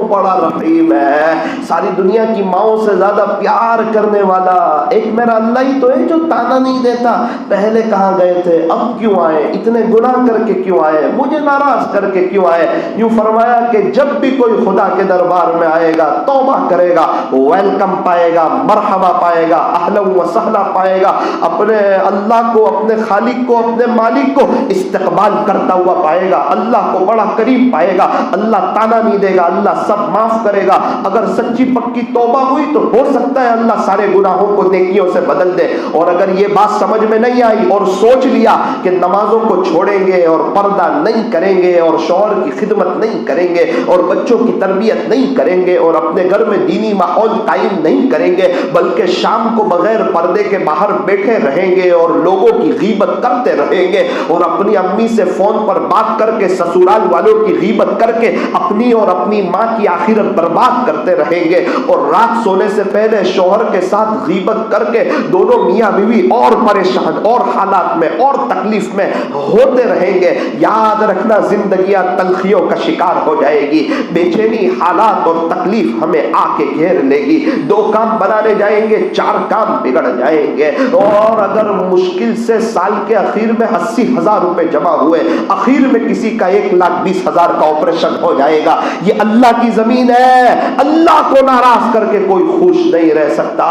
بڑا رحیم ہے، ساری دنیا کی ماؤں سے زیادہ پیار کرنے والا. ایک میرا اللہ ہی تو ہے جو تانا نہیں دیتا، پہلے کہاں گئے تھے، اب کیوں آئے، اتنے گناہ کر کے کیوں آئے، مجھے ناراض کر کے کیوں آئے. یوں فرمایا کہ جب بھی کوئی خدا کے دربار میں آئے گا، توبہ کرے گا، ویلکم پائے گا، مرحبا پائے گا، اہلا و سہلا پائے گا. اپنے اللہ کو، اپنے خالق کو اپنے مالک کو استقبال کرتا ہوا پائے گا، اللہ کو بڑا قریب پائے گا، اللہ تانا نہیں دے گا، اللہ سب معاف کرے گا۔ اگر سچی پکی توبہ ہوئی تو ہو سکتا ہے اللہ سارے گناہوں کو نیکیوں سے بدل دے۔ اور اگر یہ بات سمجھ میں نہیں آئی اور سوچ لیا کہ نمازوں کو چھوڑیں گے اور پردہ نہیں کریں گے اور شوہر کی خدمت نہیں کریں گے اور بچوں کی تربیت نہیں کریں گے اور اپنے گھر میں دینی ماحول قائم نہیں کریں گے، بلکہ شام کو بغیر پردے کے باہر بیٹھے رہیں گے اور لوگوں کی غیبت کرتے رہیں گے اور اپنی امی سے فون پر بات کر کے سسرال والوں کی غیبت کر کے اپنی اور اپنی ماں کی آخرت برباد کرتے رہیں گے، اور رات سونے سے پہلے شوہر کے ساتھ غیبت کر کے دونوں میاں بیوی اور پریشان اور حالات میں اور تکلیف میں ہوتے رہیں گے، یاد رکھنا زندگیاں تلخیوں کا شکار ہو جائے گی، بے چینی حالات اور تکلیف ہمیں آ کے گھیر لے گی، 2 کام بنانے جائیں گے 4 کام بگڑ جائیں گے، اور اگر مشکل سے سال کے اخیر میں 80,000 روپے جمع ہوئے، اخیر میں کسی کا 1,20,000 کا آپریشن ہو جائے گا۔ یہ اللہ کی زمین ہے، اللہ کو ناراض کر کے کوئی خوش نہیں رہ سکتا۔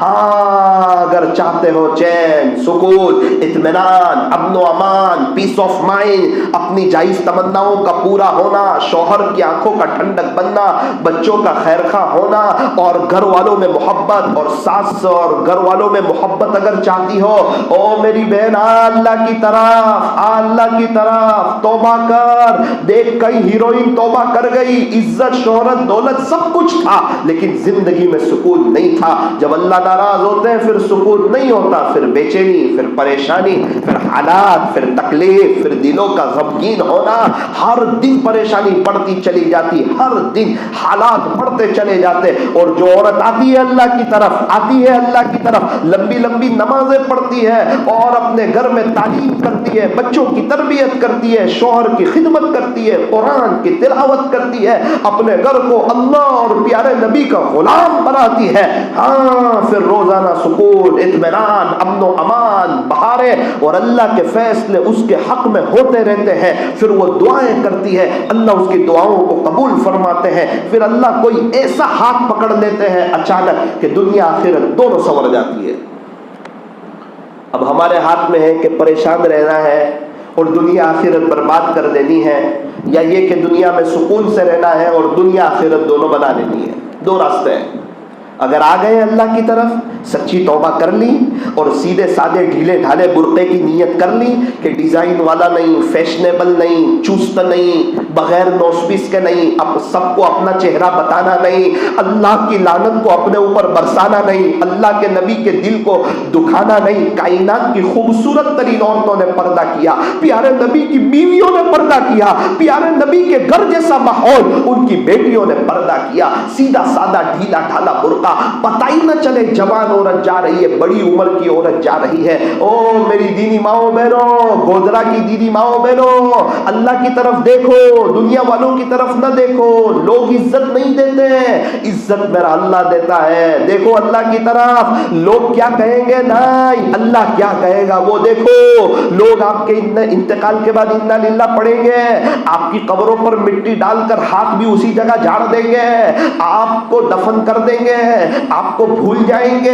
ہاں اگر چاہتے ہو چین، سکون، اطمینان، امن و امان، پیس آف مائنڈ، اپنی جائز تمناؤں کا پورا ہونا، شوہر کی آنکھوں کا ٹھنڈک بننا، بچوں کا خیرخواہ ہونا اور گھر والوں میں محبت، اور ساس اور گھر والوں میں محبت اگر چاہتی ہو، او میری بہن آ اللہ کی طرف، آ اللہ کی طرف، توبہ کر۔ دیکھ کئی ہیروئن توبہ کر گئی، عزت شہرت دولت سب کچھ تھا لیکن زندگی میں سکون نہیں تھا۔ جب اللہ ناراض ہوتے ہیں پھر سکون نہیں ہوتا، پھر بے چینی، پھر پریشانی، پھر حالات، پھر تکلیف، پھر دلوں کا غمگین ہونا، ہر دن پریشانی بڑھتی چلی جاتی، ہر دن حالات بڑھتے چلے جاتے۔ اور جو عورت آتی ہے اللہ کی طرف، آتی ہے اللہ کی طرف، لمبی لمبی نمازیں پڑھتی ہے اور اپنے گھر میں تعلیم کرتی ہے، بچوں کی تربیت کرتی ہے، شوہر کی خدمت کرتی ہے، قرآن کی تلاوت کرتی ہے، اپنے گھر کو اللہ اور پیارے نبی کا غلام بناتی ہے، ہاں پھر روزانہ سکون، اطمینان، امن و امان، بہاریں اور اللہ کے فیصلے اس کے حق میں ہوتے رہتے ہیں۔ پھر وہ دعائیں کرتی ہے، اللہ اس کی دعاؤں کو قبول فرماتے ہیں، پھر اللہ کوئی ایسا ہاتھ پکڑ لیتے ہیں اچانک کہ دنیا آخرت دونوں سنور جاتی ہے۔ اب ہمارے ہاتھ میں ہے کہ پریشان رہنا ہے اور دنیا آخرت برباد کر دینی ہے، یا یہ کہ دنیا میں سکون سے رہنا ہے اور دنیا آخرت دونوں بنا لینی ہے۔ 2 راستے ہیں۔ اگر آ گئے اللہ کی طرف، سچی توبہ کر لی اور سیدھے سادے ڈھیلے ڈھالے برقعے کی نیت کر لی کہ ڈیزائن والا نہیں، فیشنیبل نہیں، چست نہیں، بغیر نوسپیس کے نہیں، اب سب کو اپنا چہرہ بتانا نہیں، اللہ کی لعنت کو اپنے اوپر برسانا نہیں، اللہ کے نبی کے دل کو دکھانا نہیں۔ کائنات کی خوبصورت ترین عورتوں نے پردہ کیا، پیارے نبی کی بیویوں نے پردہ کیا، پیارے نبی کے گھر جیسا ماحول ان کی بیٹیوں نے پردہ کیا، سیدھا سادہ ڈھیلا ڈھالا برقع، پتہ ہی نہ چلے جوان عورت جا رہی ہے، بڑی عمر کی عورت جا رہی ہے۔ او میری دینی ماؤں بہنوں، گودرا کی دینی ماؤں بہنوں، اللہ کی طرف دیکھو، دنیا والوں کی طرف نہ دیکھو۔ لوگ عزت نہیں دیتے، عزت میرا اللہ دیتا ہے۔ دیکھو اللہ کی طرف، لوگ کیا کہیں گے نہیں، اللہ کیا کہے گا وہ دیکھو۔ لوگ آپ کے انتقال کے بعد انا للہ پڑھیں گے، آپ کی قبروں پر مٹی ڈال کر ہاتھ بھی اسی جگہ جھاڑ دیں گے، آپ کو دفن کر دیں گے، آپ کو بھول جائیں گے،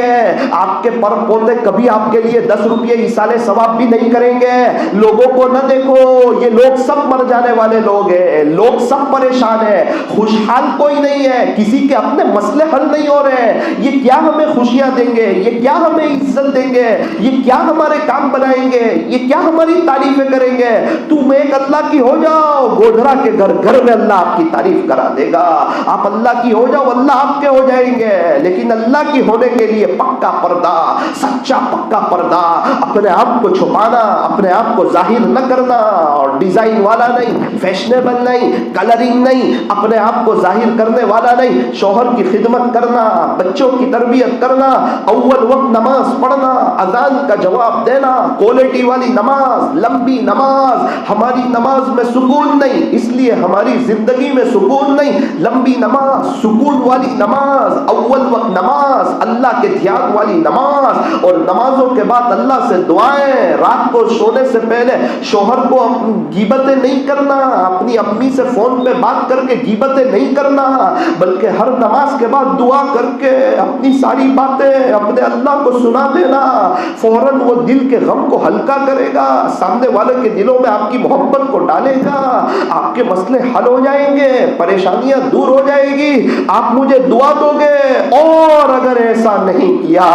آپ کے پر پوتے کبھی آپ کے لیے 10 روپے ایصال ثواب بھی نہیں کریں گے۔ لوگوں کو نہ دیکھو، یہ لوگ سب مر جانے والے لوگ ہیں، لوگ سب پریشان ہیں، خوشحال کوئی نہیں ہے، کسی کے اپنے مسئلے حل نہیں ہو رہے ہیں۔ یہ کیا ہمیں خوشیاں دیں گے، یہ کیا ہمیں عزت دیں گے، یہ کیا ہمارے کام بنائیں گے، یہ کیا ہماری تعریفیں کریں گے۔ تم ایک اللہ کی ہو جاؤ، گودھرا کے گھر گھر میں اللہ آپ کی تعریف کرا دے گا۔ آپ اللہ کی ہو جاؤ، اللہ آپ کے ہو جائیں گے۔ لیکن اللہ کی ہونے کے لیے پکا پردہ، سچا پکا پردہ، اپنے آپ کو چھپانا، اپنے آپ کو ظاہر نہ کرنا، اور ڈیزائن والا نہیں، فیشنیبل نہیں، کلرنگ نہیں، اپنے آپ کو ظاہر کرنے والا نہیں، شوہر کی خدمت کرنا، بچوں کی تربیت کرنا، اول وقت نماز پڑھنا، اذان کا جواب دینا، کوالٹی والی نماز، لمبی نماز۔ ہماری نماز میں سکون نہیں، اس لیے ہماری زندگی میں سکون نہیں۔ لمبی نماز، سکون والی نماز، اول وقت نماز، اللہ کے دھیان والی نماز، اور نمازوں کے بعد اللہ سے دعائیں۔ رات کو سونے سے پہلے شوہر کو غیبتیں نہیں کرنا، اپنی امی سے فون پہ بات کر کے غیبتیں نہیں کرنا، بلکہ ہر نماز کے بعد دعا کر کے اپنی ساری باتیں اپنے اللہ کو سنا دینا، فوراً وہ دل کے غم کو ہلکا کرے گا، سامنے والے کے دلوں میں آپ کی محبت کو ڈالے گا، آپ کے مسئلے حل ہو جائیں گے، پریشانیاں دور ہو جائے گی، آپ مجھے دعا دو گے۔ اور اگر ایسا نہیں کیا،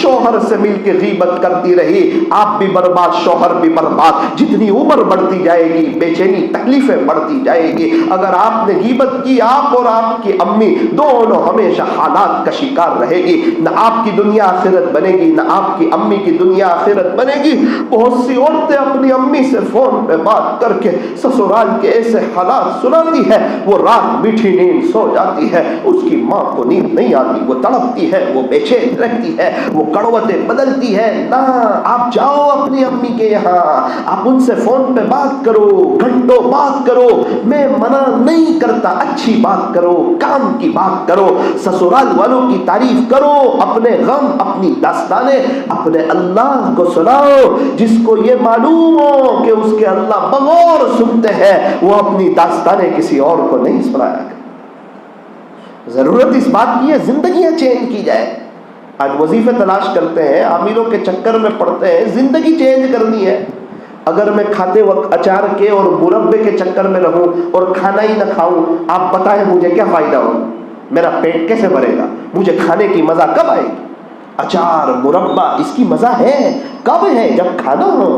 شوہر سے مل کے غیبت کرتی رہی، آپ بھی برباد، شوہر بھی برباد، جتنی عمر بڑھتی جائے گی بے چینی تکلیفیں بڑھتی جائے گی۔ اگر آپ نے غیبت کی، آپ اور آپ کی امی دونوں ہمیشہ حالات کا شکار رہے گی، نہ آپ کی دنیا آخرت بنے گی، نہ آپ کی امی کی دنیا آخرت بنے گی۔ بہت سی عورتیں اپنی امی سے فون پہ بات کر کے سسرال کے ایسے حالات سناتی ہے، وہ رات میٹھی نیند سو جاتی ہے، اس کی ماں کو نیند نہیں آتی، وہ تڑپتی ہے، وہ بے چین رہتی ہے، وہ کڑوتیں بدلتی ہے۔ نہ، آپ جاؤ اپنی امی کے یہاں، آپ ان سے فون پہ بات کرو، گھنٹوں بات کرو، میں منع نہیں کرتا، اچھی بات کرو، کام کی بات کرو، سسرال والوں کی تعریف کرو، اپنے غم، اپنی داستانیں اپنے اللہ کو سناؤ۔ جس کو یہ معلوم ہو کہ اس کے اللہ بغور سنتے ہیں، وہ اپنی داستانیں کسی اور کو نہیں سنایا کرے۔ ضرورت اس بات کی ہے زندگیاں چینج کی جائے۔ آج وظیفے تلاش کرتے ہیں، عاملوں کے چکر میں پڑتے ہیں، زندگی چینج کرنی ہے۔ اگر میں کھاتے وقت اچار کے اور مربے کے چکر میں رہوں اور کھانا ہی نہ کھاؤں، آپ بتائیں مجھے کیا فائدہ ہو؟ میرا پیٹ کیسے بھرے گا؟ مجھے کھانے کی مزہ کب آئے گی؟ اچار، مربا، اس کی مزہ ہے کب ہے؟ جب کھانا ہو۔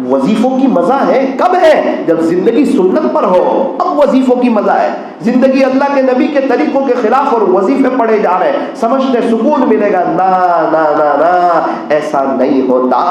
وظیفوں کی مزہ ہے کب ہے؟ جب زندگی سنت پر ہو، اب وظیفوں کی مزہ ہے۔ زندگی اللہ کے نبی کے طریقوں کے خلاف اور وظیفے پڑھے جا رہے ہیں، سمجھتے سکون ملے گا، نہ نہ نہ نہ، ایسا نہیں ہوتا۔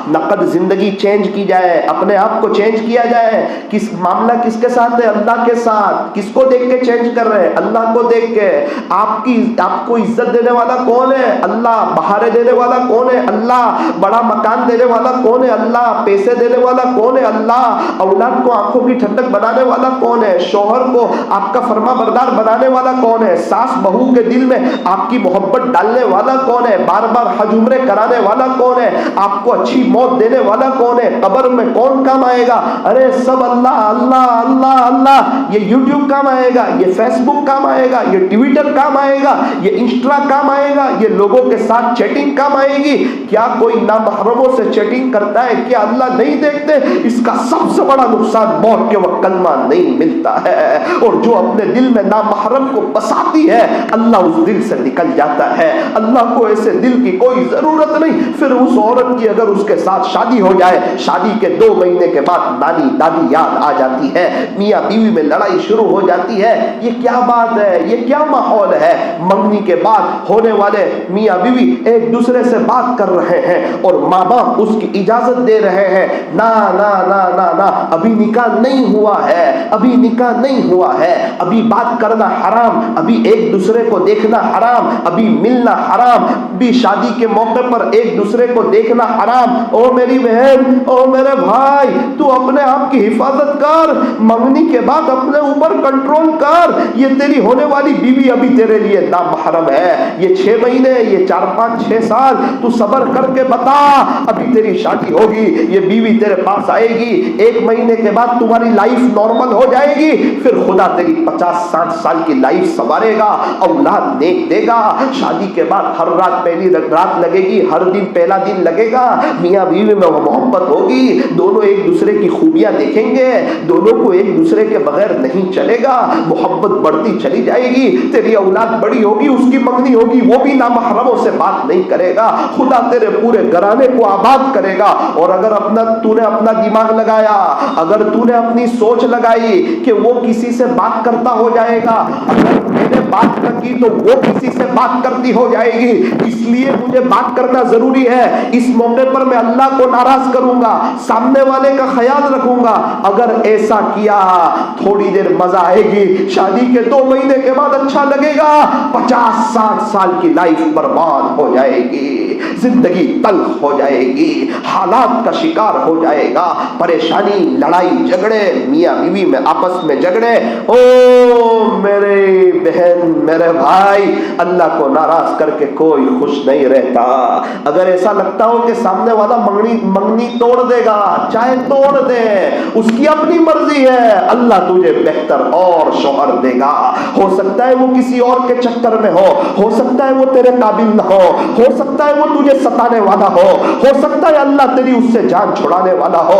نقد زندگی چینج کی جائے، اپنے آپ کو چینج کیا جائے۔ کس معاملہ کس کے ساتھ ہے؟ اللہ کے ساتھ۔ کس کو دیکھ کے چینج کر رہے ہیں؟ اللہ کو دیکھ کے۔ آپ کو عزت دینے والا کون ہے؟ اللہ۔ بہاریں دینے والا کون ہے؟ اللہ۔ بڑا مکان دینے والا کون ہے؟ اللہ۔ پیسے دینے والا کون ہے؟ اللہ۔ اولاد کو آنکھوں کی ٹھنڈک بنانے والا کون ہے؟ شوہر کو آپ کا فرما بردار بنانے والا کون ہے؟ ساس بہو کے دل میں آپ کی محبت ڈالنے والا کون ہے؟ بار بار حج عمرے کرانے والا کون ہے؟ آپ کو اچھی موت دینے والا کون ہے؟ قبر میں کون کام آئے گا؟ ارے سب اللہ اللہ اللہ اللہ۔ یہ یوٹیوب کام آئے گا، یہ فیس بک کام آئے گا، یہ ٹویٹر کام آئے گا، یہ انسٹا کام آئے گا، یہ لوگوں کے ساتھ چیٹنگ کام آئے گی۔ کیا کوئی نامحرموں سے چیٹنگ کرتا ہے؟ کیا اللہ نہیں دیکھتے؟ اس کا سب سے بڑا نقصان موت کے وقت کلمہ نہیں ملتا ہے، اور جو اپنے دل میں نامحرم کو بساتی ہے، اللہ اس دل سے نکل جاتا ہے۔ اللہ کو ایسے دل کی کوئی ضرورت نہیں۔ پھر اس عورت کی اگر اس کے ساتھ شادی ہو جائے، شادی کے 2 مہینے کے بعد نانی دادی یاد آ جاتی ہے، میاں بیوی میں لڑائی شروع ہو جاتی ہے۔ یہ کیا بات ہے؟ یہ کیا ماحول ہے؟ منگنی کے بعد ہونے والے میاں بیوی ایک دوسرے سے بات کر رہے ہیں اور ماں باپ اس کی اجازت دے رہے ہیں، نا نا نا نا نا، ابھی نکاح نہیں ہوا ہے، ابھی نکاح نہیں ہوا ہے، ابھی بات کرنا حرام، ابھی ایک دوسرے کو دیکھنا حرام، ابھی ملنا حرام، ابھی شادی کے موقع پر ایک دوسرے کو دیکھنا حرام۔ او میری بہن، او میرے بھائی، تو اپنے آپ کی حفاظت کر، منگنی کے بعد اپنے اوپر کنٹرول کر۔ یہ تیری ہونے والی بیوی ابھی تیرے لیے نامحرم ہے۔ یہ 6 مہینے، یہ 4 5 6 سال تو صبر کر کے بتا، ابھی تیری شادی ہوگی، یہ بیوی تیرے پاس آئے گی، 1 مہینے کے بعد تمہاری لائف نارمل ہو جائے گی، پھر خدا تیری 50 60 سال کی لائف سنوارے گا، اولاد نیک دے گا۔ شادی کے بعد ہر رات پہلی رات لگے گی، ہر دن پہلا دن لگے گا، میاں بیوی میں محبت ہوگی، دونوں ایک دوسرے کی خوبیاں دیکھیں گے، دونوں کو ایک دوسرے کے بغیر نہیں چلے گا، محبت بڑھتی چلی جائے گی، تیری اولاد بڑی ہوگی، اس کی منگنی ہوگی، وہ بھی نامحرموں سے بات نہیں کرے گا، خدا تیرے پورے گھرانے کو آباد کرے گا۔ اور اگر تو نے اپنا دماغ لگایا، اگر تو نے اپنی سوچ لگائی کہ وہ کسی سے بات کرتا ہو جائے گا، اگر میں نے بات نہ کی تو وہ کسی سے بات کرتی ہو جائے گی، اس لیے مجھے بات کرنا ضروری ہے، اس موقع پر میں اللہ کو ناراض کروں گا، سامنے والے کا خیال رکھوں گا۔ اگر ایسا کیا، تھوڑی دیر مزہ آئے گی، شادی کے 2 مہینے کے بعد اچھا لگے گا، 50 60 سال کی لائف برباد ہو جائے گی۔ زندگی تلخ ہو جائے گی، حالات کا شکار ہو جائے گا، پریشانی، لڑائی جھگڑے، میاں بیوی میں آپس میں جھگڑے۔ او میرے بہن، میرے بھائی، اللہ کو ناراض کر کے کوئی خوش نہیں رہتا۔ اگر ایسا لگتا ہو کہ سامنے والا منگنی توڑ دے گا، چاہے توڑ دے، اس کی اپنی مرضی ہے، اللہ تجھے بہتر اور شوہر دے گا۔ ہو سکتا ہے وہ کسی اور کے چکر میں ہو سکتا ہے وہ تیرے قابل نہ ہو سکتا ہے وہ تجھے ستانے والا ہو سکتا ہے اللہ تیری اس سے جان چھڑانے والا ہو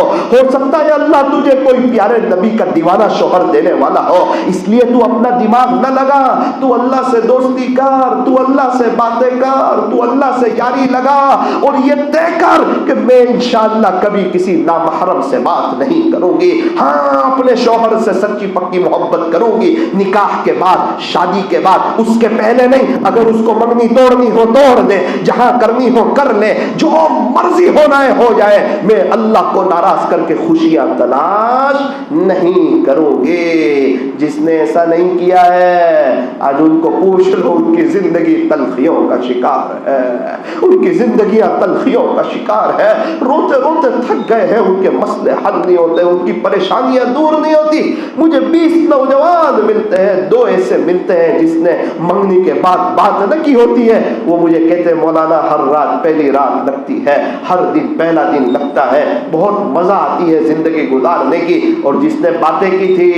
سکتا ہے اللہ تجھے کوئی پیارے نبی کا دیوانہ شوہر دینے والا ہو۔ اس لیے تو اپنا دماغ نہ لگا، تو اللہ سے دوستی کر، تو اللہ سے باتیں کر، تو اللہ سے یاری لگا، اور یہ طے کر کہ میں انشاءاللہ کبھی کسی نامحرم سے بات نہیں کروں گی، ہاں اپنے شوہر سے سچی پکی محبت کروں گی، نکاح کے بعد، شادی کے بعد، اس کے پہلے نہیں۔ اگر اس کو منگنی توڑنی ہو توڑ دے، جہاں کرنی ہو کر لے، جو مرضی ہونا ہے ہو جائے، میں اللہ کو ناراض کر کے خوشیاں تلاش نہیں کروں گے۔ جس نے ایسا نہیں کیا ہے، آج ان کو پوچھ لو، ان کی زندگی تلخیوں کا شکار ہے، ان کی زندگیاں تلخیوں کا شکار ہے، روتے روتے تھک گئے ہیں، ان کے مسئلے حل نہیں ہوتے، ان کی پریشانیاں دور نہیں ہوتی۔ مجھے 20 نوجوان ملتے ہیں، 2 ایسے ملتے ہیں جس نے منگنی کے بعد بات نہ کی ہوتی ہے، وہ مجھے کہتے ہیں مولانا ہر رات پہلی رات لگتی ہے، ہر دن پہلا دن لگتا ہے، بہت مزہ آتی ہے زندگی گزارنے کی، اور جس نے باتیں کی تھی،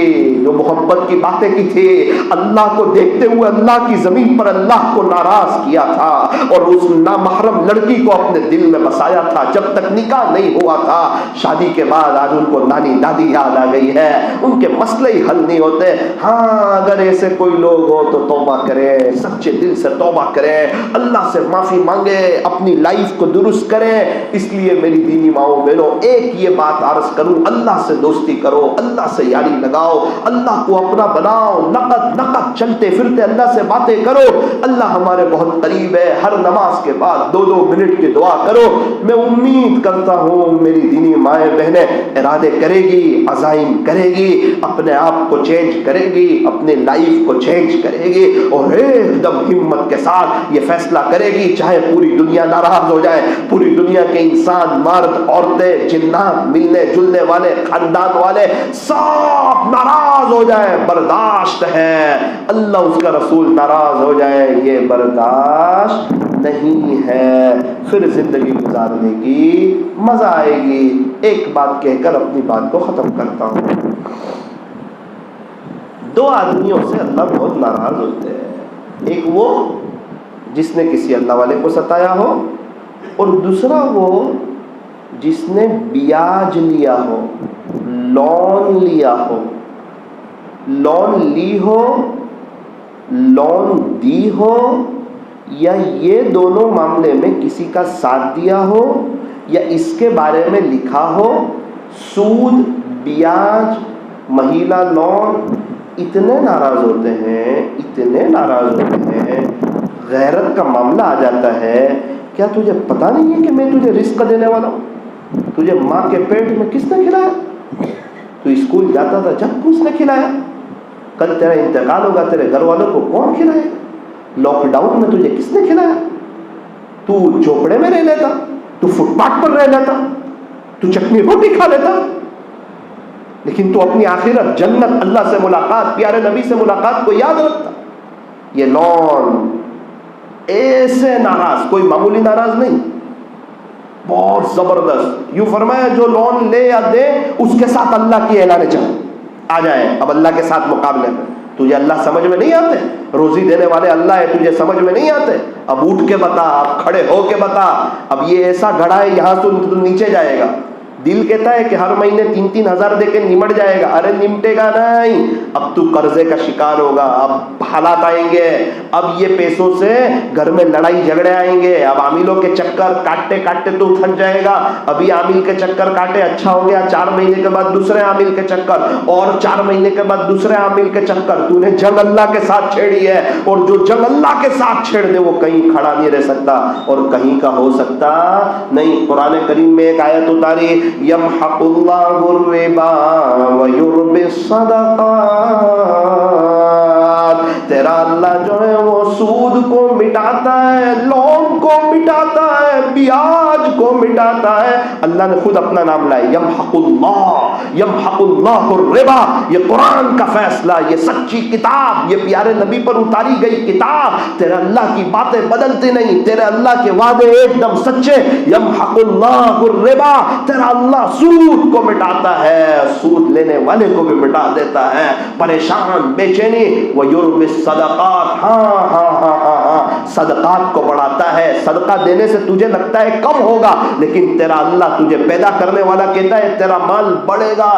جو محبت کی باتیں کی تھی، اللہ کو دیکھتے ہوئے اللہ کی زمین پر اللہ کو ناراض کیا تھا، اور اس نامحرم لڑکی کو اپنے دل میں بسایا تھا جب تک نکاح نہیں ہوا تھا، شادی کے بعد آج ان کو نانی دادی یاد آ گئی ہے، ان کے مسئلے ہی حل نہیں ہوتے۔ ہاں اگر ایسے کوئی لوگ ہو تو توبہ کریں، سچے دل سے توبہ کریں، اللہ سے معافی مانگے، اپنی لائف کو درست کریں۔ اس لیے میری دینی ماؤں بہنوں، ایک یہ بات عرض کروں، اللہ سے دوستی کرو، اللہ سے یاری لگاؤ، اللہ کو اپنا بناؤ، نقد چلتے پھرتے اللہ سے باتیں کرو، اللہ ہمارے بہت قریب ہے، ہر نماز کے بعد 2 منٹ کی دعا کرو۔ میں امید کرتا ہوں میری دینی مائیں بہنیں ارادے کرے گی، عزائم کرے گی، اپنے آپ کو چینج کرے گی، اپنے لائف کو چینج کرے گی، اور ایک دم ہمت کے ساتھ یہ فیصلہ کرے گی، چاہے پوری دنیا ناراض ہو جائے، پوری دنیا کے انسان، مرد، عورتیں، جنات، ملنے جلنے والے، خاندان والے سب ناراض ہو جائے، برداشت ہے، اللہ اس کا رسول ناراض ہو جائے، یہ برداشت نہیں ہے، پھر زندگی گزارنے کی مزہ آئے گی۔ ایک بات کہہ کر اپنی بات کو ختم کرتا ہوں۔ 2 آدمیوں سے اللہ بہت ناراض ہوتے ہیں، ایک وہ جس نے کسی اللہ والے کو ستایا ہو، اور دوسرا وہ جس نے بیاج لیا ہو، لون لیا ہو، لون لی ہو، لون دی ہو، یا یہ دونوں معاملے میں کسی کا ساتھ دیا ہو، یا اس کے بارے میں لکھا ہو، سود، بیاج، مہیلا لون، اتنے ناراض ہوتے ہیں، اتنے ناراض ہوتے ہیں، غیرت کا معاملہ آ جاتا ہے۔ کیا تجھے پتہ نہیں ہے کہ میں تجھے رزق دینے والا ہوں؟ تجھے ماں کے پیٹ میں کس نے کھلایا؟ تو اسکول جاتا تھا جب کس نے کھلایا؟ کل تیرا انتقال ہوگا، تیرے گھر والوں کو کون کھلائے گا؟ لاک ڈاؤن میں تجھے کس نے کھلایا؟ تو جھوپڑے میں رہ لیتا، تو فٹ پاتھ پر رہ لیتا، تو چٹنی روٹی کھا لیتا، لیکن تو اپنی آخرت، جنت، اللہ سے ملاقات، پیارے نبی سے ملاقات کو یاد رکھتا۔ یہ لون ایسے ناراض، کوئی معمولی ناراض نہیں، بہت زبردست۔ یوں فرمایا جو لون لے یا دے اس کے ساتھ اللہ کی اعلان جنگ آ جائے۔ اب اللہ کے ساتھ مقابلے میں تجھے اللہ سمجھ میں نہیں آتے، روزی دینے والے اللہ ہے، تجھے سمجھ میں نہیں آتے، اب اٹھ کے بتا، اب کھڑے ہو کے بتا، اب یہ ایسا گھڑا ہے یہاں سے نیچے جائے گا۔ دل کہتا ہے کہ ہر مہینے 3-3 ہزار دے کے نمٹ جائے گا، ارے نمٹے گا نہیں، اب تو قرضے کا شکار ہوگا، اب حالات آئیں گے، اب یہ پیسوں سے گھر میں لڑائی جھگڑے آئیں گے، اب عاملوں کے چکر کاٹتے کاٹتے تو تھک جائے گا، ابھی عامل کے چکر کاٹے اچھا ہو گیا، 4 مہینے کے بعد دوسرے عامل کے چکر، اور 4 مہینے کے بعد دوسرے عامل کے چکر، تو نے جنگ اللہ کے ساتھ چھیڑی ہے، اور جو جنگ اللہ کے ساتھ چھیڑ دے وہ کہیں کھڑا نہیں رہ سکتا اور کہیں کا ہو سکتا نہیں۔ قرآن کریم میں ایک آیت اتاری، یمحق اللہ الربا ویربی الصدقات، بعد تیرا اللہ جو ہے وہ سود کو مٹاتا ہے، لون کو مٹاتا ہے، بیاج کو مٹاتا ہے۔ اللہ نے خود اپنا نام لایا، یمحق اللہ الربا۔ یہ قرآن کا فیصلہ، یہ سچی کتاب، یہ پیارے نبی پر اتاری گئی کتاب۔ تیرے اللہ کی باتیں بدلتی نہیں، تیرے اللہ کے وعدے ایک دم سچے۔ یمحق اللہ الربا، تیرا اللہ سود کو مٹاتا ہے، سود لینے والے کو بھی مٹا دیتا ہے۔ پریشان، بے چینی، وَيُرْبِ الصَّدَقَاتِ، ہاں صدقات کو بڑھاتا ہے۔ صدقہ دینے سے تجھے لگتا ہے کم ہوگا، لیکن تیرا اللہ تجھے پیدا کرنے والا کہتا ہے تیرا مال بڑھے گا۔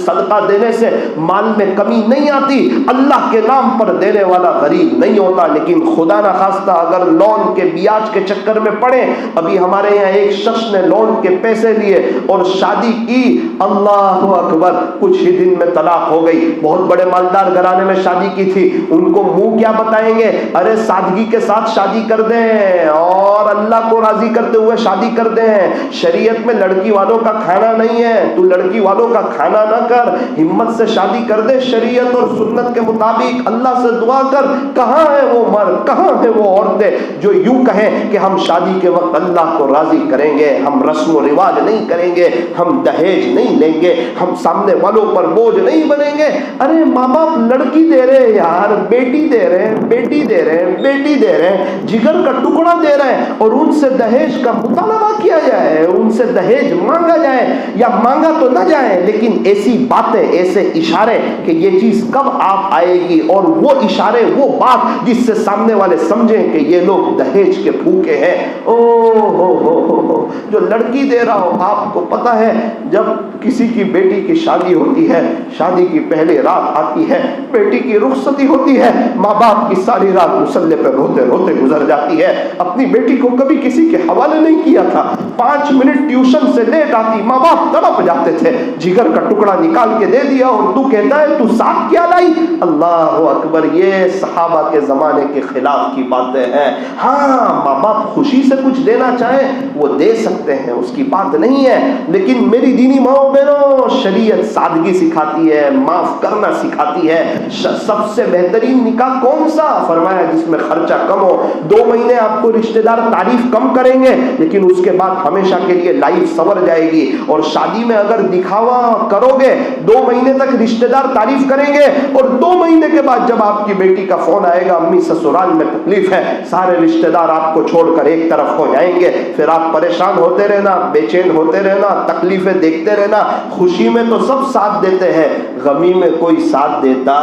صدقہ دینے سے مال میں کمی نہیں آتی، اللہ کے نام پر دینے والا غریب نہیں ہوتا۔ لیکن خدا نہ خواستہ اگر لون کے بیاج کے چکر میں پڑے، ابھی ہمارے یہاں ایک شخص نے لون کے پیسے لیے اور شادی کی، اللہ اکبر، کچھ ہی دن میں طلاق ہو گئی۔ بہت بڑے مالدار گھرانے میں شادی کی تھی، ان کو منہ کیا بتائیں گے؟ ارے سادگی کے ساتھ شادی کر دیں اور اللہ کو راضی کرتے ہوئے شادی کر دیں۔ شریعت میں لڑکی والوں کا کھانا نہیں ہے، تو لڑکی والوں کا کھانا نہ کر، ہمت سے شادی کر دے شریعت اور سنت کے مطابق۔ اللہ سے دعا کر، کہاں ہے وہ مرد، کہاں ہے وہ عورتیں جو یوں کہیں کہ ہم شادی کے وقت اللہ کو راضی کریں گے، ہم رسم و رواج نہیں کریں گے، ہم دہیج نہیں لیں گے، ہم سامنے والوں پر بوجھ نہیں بنیں گے۔ ارے ماں باپ لڑکی دے رہے ہیں یار، بیٹی دے رہے ہیں، بیٹی دے رہے ہیں، بیٹی دے رہے ہیں، جگر کا ٹکڑا دے رہے ہیں، اور ان سے دہیج کا مطالبہ کیا جائے، ان سے دہیج مانگا جائے، یا مانگا تو نہ جائے لیکن ایسی باتیں، ایسے اشارے کہ یہ چیز کب آپ آئے گی، اور وہ اشارے، وہ بات جس سے سامنے والے سمجھیں کہ یہ لوگ دہیج کے بھوکے ہیں۔ او ہو جو لڑکی دے رہا ہو، آپ کو پتہ ہے جب کسی کی بیٹی کی شادی ہوتی ہے، شادی کی پہلی رات آتی ہے، بیٹی کی رخصتی ہوتی ہے، ماں باپ کی ساری رات مصلے پہ روتے روتے گزر جاتی ہے۔ اپنی بیٹی کو کبھی کسی کے حوالے نہیں کیا تھا، 5 منٹ ٹیوشن سے لیٹ آتی، ماں باپ تڑپ جاتے تھے، جگر کا ٹکڑا نکال کے دے دیا، اور تو کہتا ہے تو ساتھ کیا لائی؟ اللہ اکبر، یہ صحابہ کے زمانے کے خلاف کی باتیں ہیں۔ ہاں ماں باپ خوشی سے کچھ دینا چاہیں وہ دے سکتے ہیں، اس کی بات نہیں ہے، لیکن میری دینی ماؤں بہنوں، شریعت سادگی سکھاتی ہے، معاف کرنا سکھاتی ہے۔ سب سے بہترین نکاح کون سا؟ فرمایا جس میں خرچہ کم ہو۔ 2 مہینے آپ کو رشتہ دار تعریف کم کریں گے، لیکن اس کے بعد ہمیشہ کے لیے لائف سنور جائے گی۔ اور شادی میں اگر دکھاوا کرو گے، 2 مہینے تک رشتہ دار تعریف کریں گے، اور 2 مہینے کے بعد جب آپ کی بیٹی کا فون آئے گا امی سسرال میں تکلیف ہے، سارے رشتہ دار آپ کو چھوڑ کر ایک طرف ہو جائیں گے، پھر آپ پریشان ہوتے رہنا، بے چین ہوتے رہنا، تکلیفیں دیکھتے رہنا۔ خوشی میں تو سب ساتھ دیتے ہیں، غمی میں کوئی ساتھ دیتا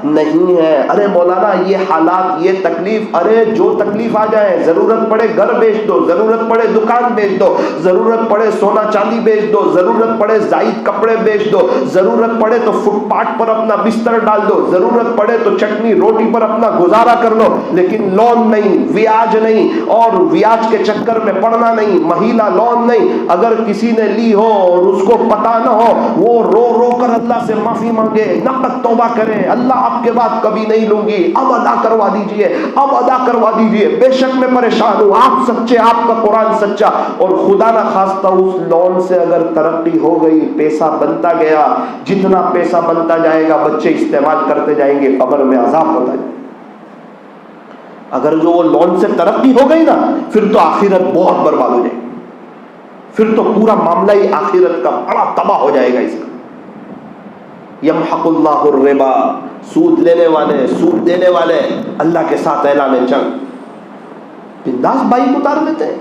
نہیں ہے۔ ارے مولانا یہ حالات، یہ تکلیف، ارے جو تکلیف آ جائے، ضرورت پڑے گھر بیچ دو، ضرورت پڑے دکان بیچ دو، ضرورت پڑے سونا چاندی بیچ دو، ضرورت پڑے زائد کپڑے بیچ دو، ضرورت پڑے تو فٹ پاتھ پر اپنا بستر ڈال دو، ضرورت پڑے تو چٹنی روٹی پر اپنا گزارا کر لو، لیکن لون نہیں، بیاج نہیں، اور بیاج کے چکر میں پڑنا نہیں، مہیلا لون نہیں۔ اگر کسی نے لی ہو اور اس کو پتا نہ ہو، وہ رو رو کر اللہ سے معافی مانگے، نقد توبہ کرے، اللہ آپ کے بعد کبھی نہیں لوں گی، اب ادا کروا دیجئے، اب ادا کروا دیجئے، بے شک میں پریشان ہوں، آپ سچے، آپ کا قرآن سچا۔ اور خدا نہ خواستہ اس لون سے اگر ترقی ہو گئی، پیسہ بنتا گیا، جتنا پیسہ بنتا جائے گا بچے استعمال کرتے جائیں گے، قبر میں عذاب ہوتا جائے گا۔ اگر جو وہ لون سے ترقی ہو گئی نا، پھر تو آخرت بہت برباد ہو جائے گی، پھر تو پورا معاملہ ہی آخرت کا بڑا تباہ ہو جائے گا اس کا۔ یمحق اللہ الربا، سود لینے والے، سود دینے والے اللہ کے ساتھ اعلان جنگ۔ بنداس بائک اتار لیتے ہیں،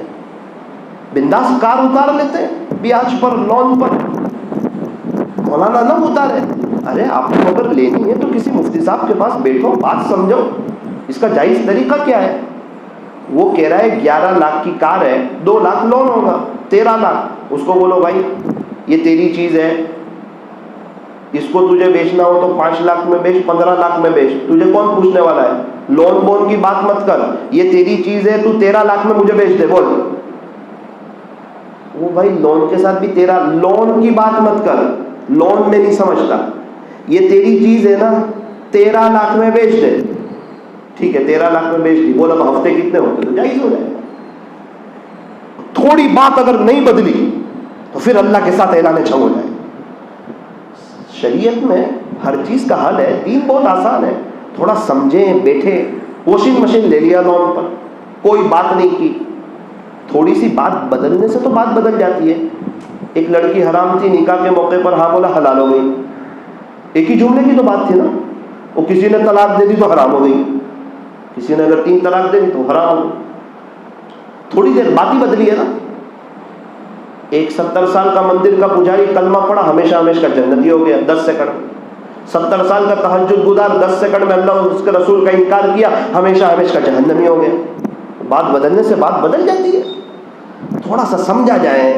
بنداس کار اتار لیتے ہیں، بیاج پر، لون پر۔ مولانا نہ اتارے، ارے آپ کو اگر لینی ہے تو کسی مفتی صاحب کے پاس بیٹھو، بات سمجھو، اس کا جائز طریقہ کیا ہے۔ وہ کہہ رہا ہے 11 لاکھ کی کار ہے، 2 لاکھ لون ہوگا، 13 لاکھ۔ اس کو بولو بھائی یہ تیری چیز ہے، اس کو تجھے بیچنا ہو تو 5 لاکھ میں بیچ، 15 لاکھ میں بیچ، تجھے کون پوچھنے والا ہے؟ لون بون کی بات مت کر، یہ تیری چیز ہے، تو 13 لاکھ میں مجھے بیچ دے، بول۔ وہ بھائی لون کے ساتھ بھی 13، لون کی بات مت کر، لون میں نہیں سمجھتا، یہ تیری چیز ہے نا، 13 لاکھ میں بیچ دے، ٹھیک ہے 13 لاکھ میں بیچ دی، بول اب ہفتے کتنے ہوتے تو جائز ہو جائے۔ تھوڑی بات اگر نہیں بدلی تو پھر اللہ کے ساتھ اعلان جنگ ہو جائے۔ شریعت میں ہر چیز کا حل ہے، دین بہت آسان ہے، تھوڑا سمجھیں. بیٹھے واشنگ مشین لے لیا لون پر, کوئی بات نہیں کی, تھوڑی سی بات بدلنے سے تو بات بدل جاتی ہے. ایک لڑکی حرام تھی, نکاح کے موقع پر ہاں بولا, حلال ہو گئی. ایک ہی جملے کی تو بات تھی نا. وہ کسی نے طلاق دے دی تو حرام ہو گئی, کسی نے اگر 3 طلاق دے دی تو حرام ہو گئی. تھوڑی دیر بات ہی بدلی ہے نا. ایک 70 سال کا مندر کا پجاری کلمہ پڑھا, ہمیشہ ہمیشہ کا جنتی ہو گیا 10 سیکنڈ. 70 سال کا تہجد گزار 10 سیکنڈ میں اللہ اور اس کے رسول کا انکار کیا, ہمیشہ ہمیشہ کا جہنمی ہو گیا. بات بدلنے سے بات بدل جاتی ہے. تھوڑا سا سمجھا جائے.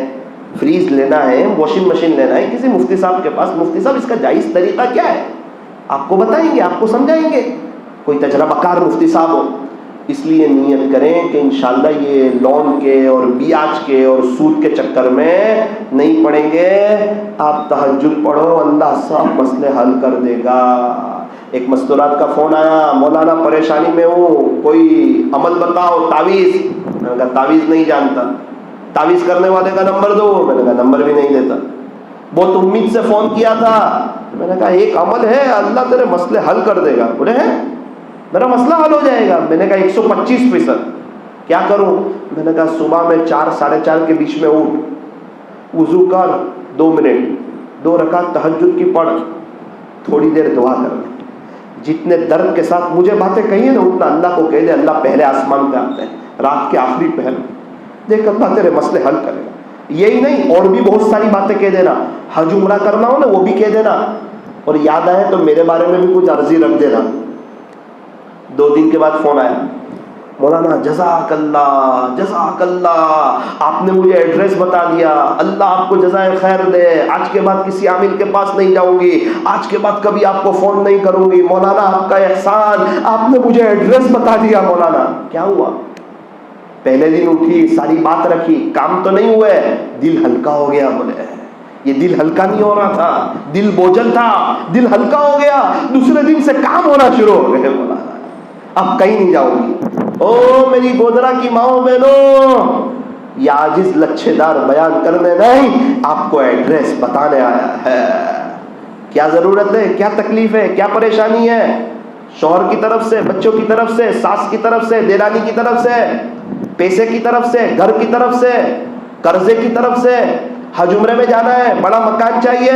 فریج لینا ہے, واشنگ مشین لینا ہے, کسی مفتی صاحب کے پاس, مفتی صاحب اس کا جائز طریقہ کیا ہے, آپ کو بتائیں گے, آپ کو سمجھائیں گے. کوئی تجربہ کار مفتی صاحب ہو. اس لیے نیت کریں کہ انشاءاللہ یہ لون کے اور بیاج کے اور سود کے چکر میں نہیں پڑیں گے. آپ تہجد پڑھو, اللہ سب مسئلے حل کر دے گا. ایک مستورات کا فون آیا, مولانا پریشانی میں ہوں, کوئی عمل بتاؤ, تعویذ. میں نے کہا تعویذ نہیں جانتا. تعویذ کرنے والے کا نمبر دو. میں نے کہا نمبر بھی نہیں دیتا. بہت امید سے فون کیا تھا. میں نے کہا ایک عمل ہے, اللہ تیرے مسئلے حل کر دے گا. بولے ہیں میرا مسئلہ حل ہو جائے گا. میں نے کہا 125%. کیا کروں؟ میں نے کہا صبح میں 4 ساڑھے 4 کے بیچ میں اٹھ, وضو کر, 2 منٹ 2 رکعت تہجد کی پڑھ, تھوڑی دیر دعا کر لے. جتنے درد کے ساتھ مجھے باتیں کہی ہیں نا, اتنا اللہ کو کہہ دے, اللہ پہلے آسمان پہ آتے ہیں, رات کے آخری پہر, دیکھ اللہ تیرے مسئلے حل کرے گا. یہی نہیں, اور بھی بہت ساری باتیں کہہ دینا. حج عمرہ کرنا ہو نا, وہ بھی کہہ دینا. اور یاد آئے تو میرے بارے میں بھی کچھ عرضی رکھ دینا. 2 دن کے بعد فون آیا, مولانا جزاک اللہ جزاک اللہ, آپ نے مجھے ایڈریس بتا دیا, اللہ آپ کو جزائے خیر دے. آج کے بعد کسی عامل کے پاس نہیں جاؤں گی, آج کے بعد کبھی آپ کو فون نہیں کروں گی. مولانا آپ کا احسان, آپ نے مجھے ایڈریس بتا دیا. مولانا کیا ہوا؟ پہلے دن اٹھی, ساری بات رکھی, کام تو نہیں ہوئے, دل ہلکا ہو گیا. بولے یہ دل ہلکا نہیں ہو رہا تھا, دل بوجھل تھا, دل ہلکا ہو گیا. دوسرے دن سے کام ہونا شروع ہو گئے. مولانا اب کہیں نہیں جاؤں گی. او میری گودرا کی ماؤں بہنوں, یہ عاجز لچھے دار بیان کرنے نہیں, آپ کو ایڈریس بتانے آیا ہے. کیا ضرورت ہے, کیا تکلیف ہے, کیا پریشانی ہے؟ شوہر کی طرف سے, بچوں کی طرف سے, ساس کی طرف سے, دیرانی کی طرف سے, پیسے کی طرف سے, گھر کی طرف سے, قرضے کی طرف سے. حج عمرے میں جانا ہے, بڑا مکان چاہیے,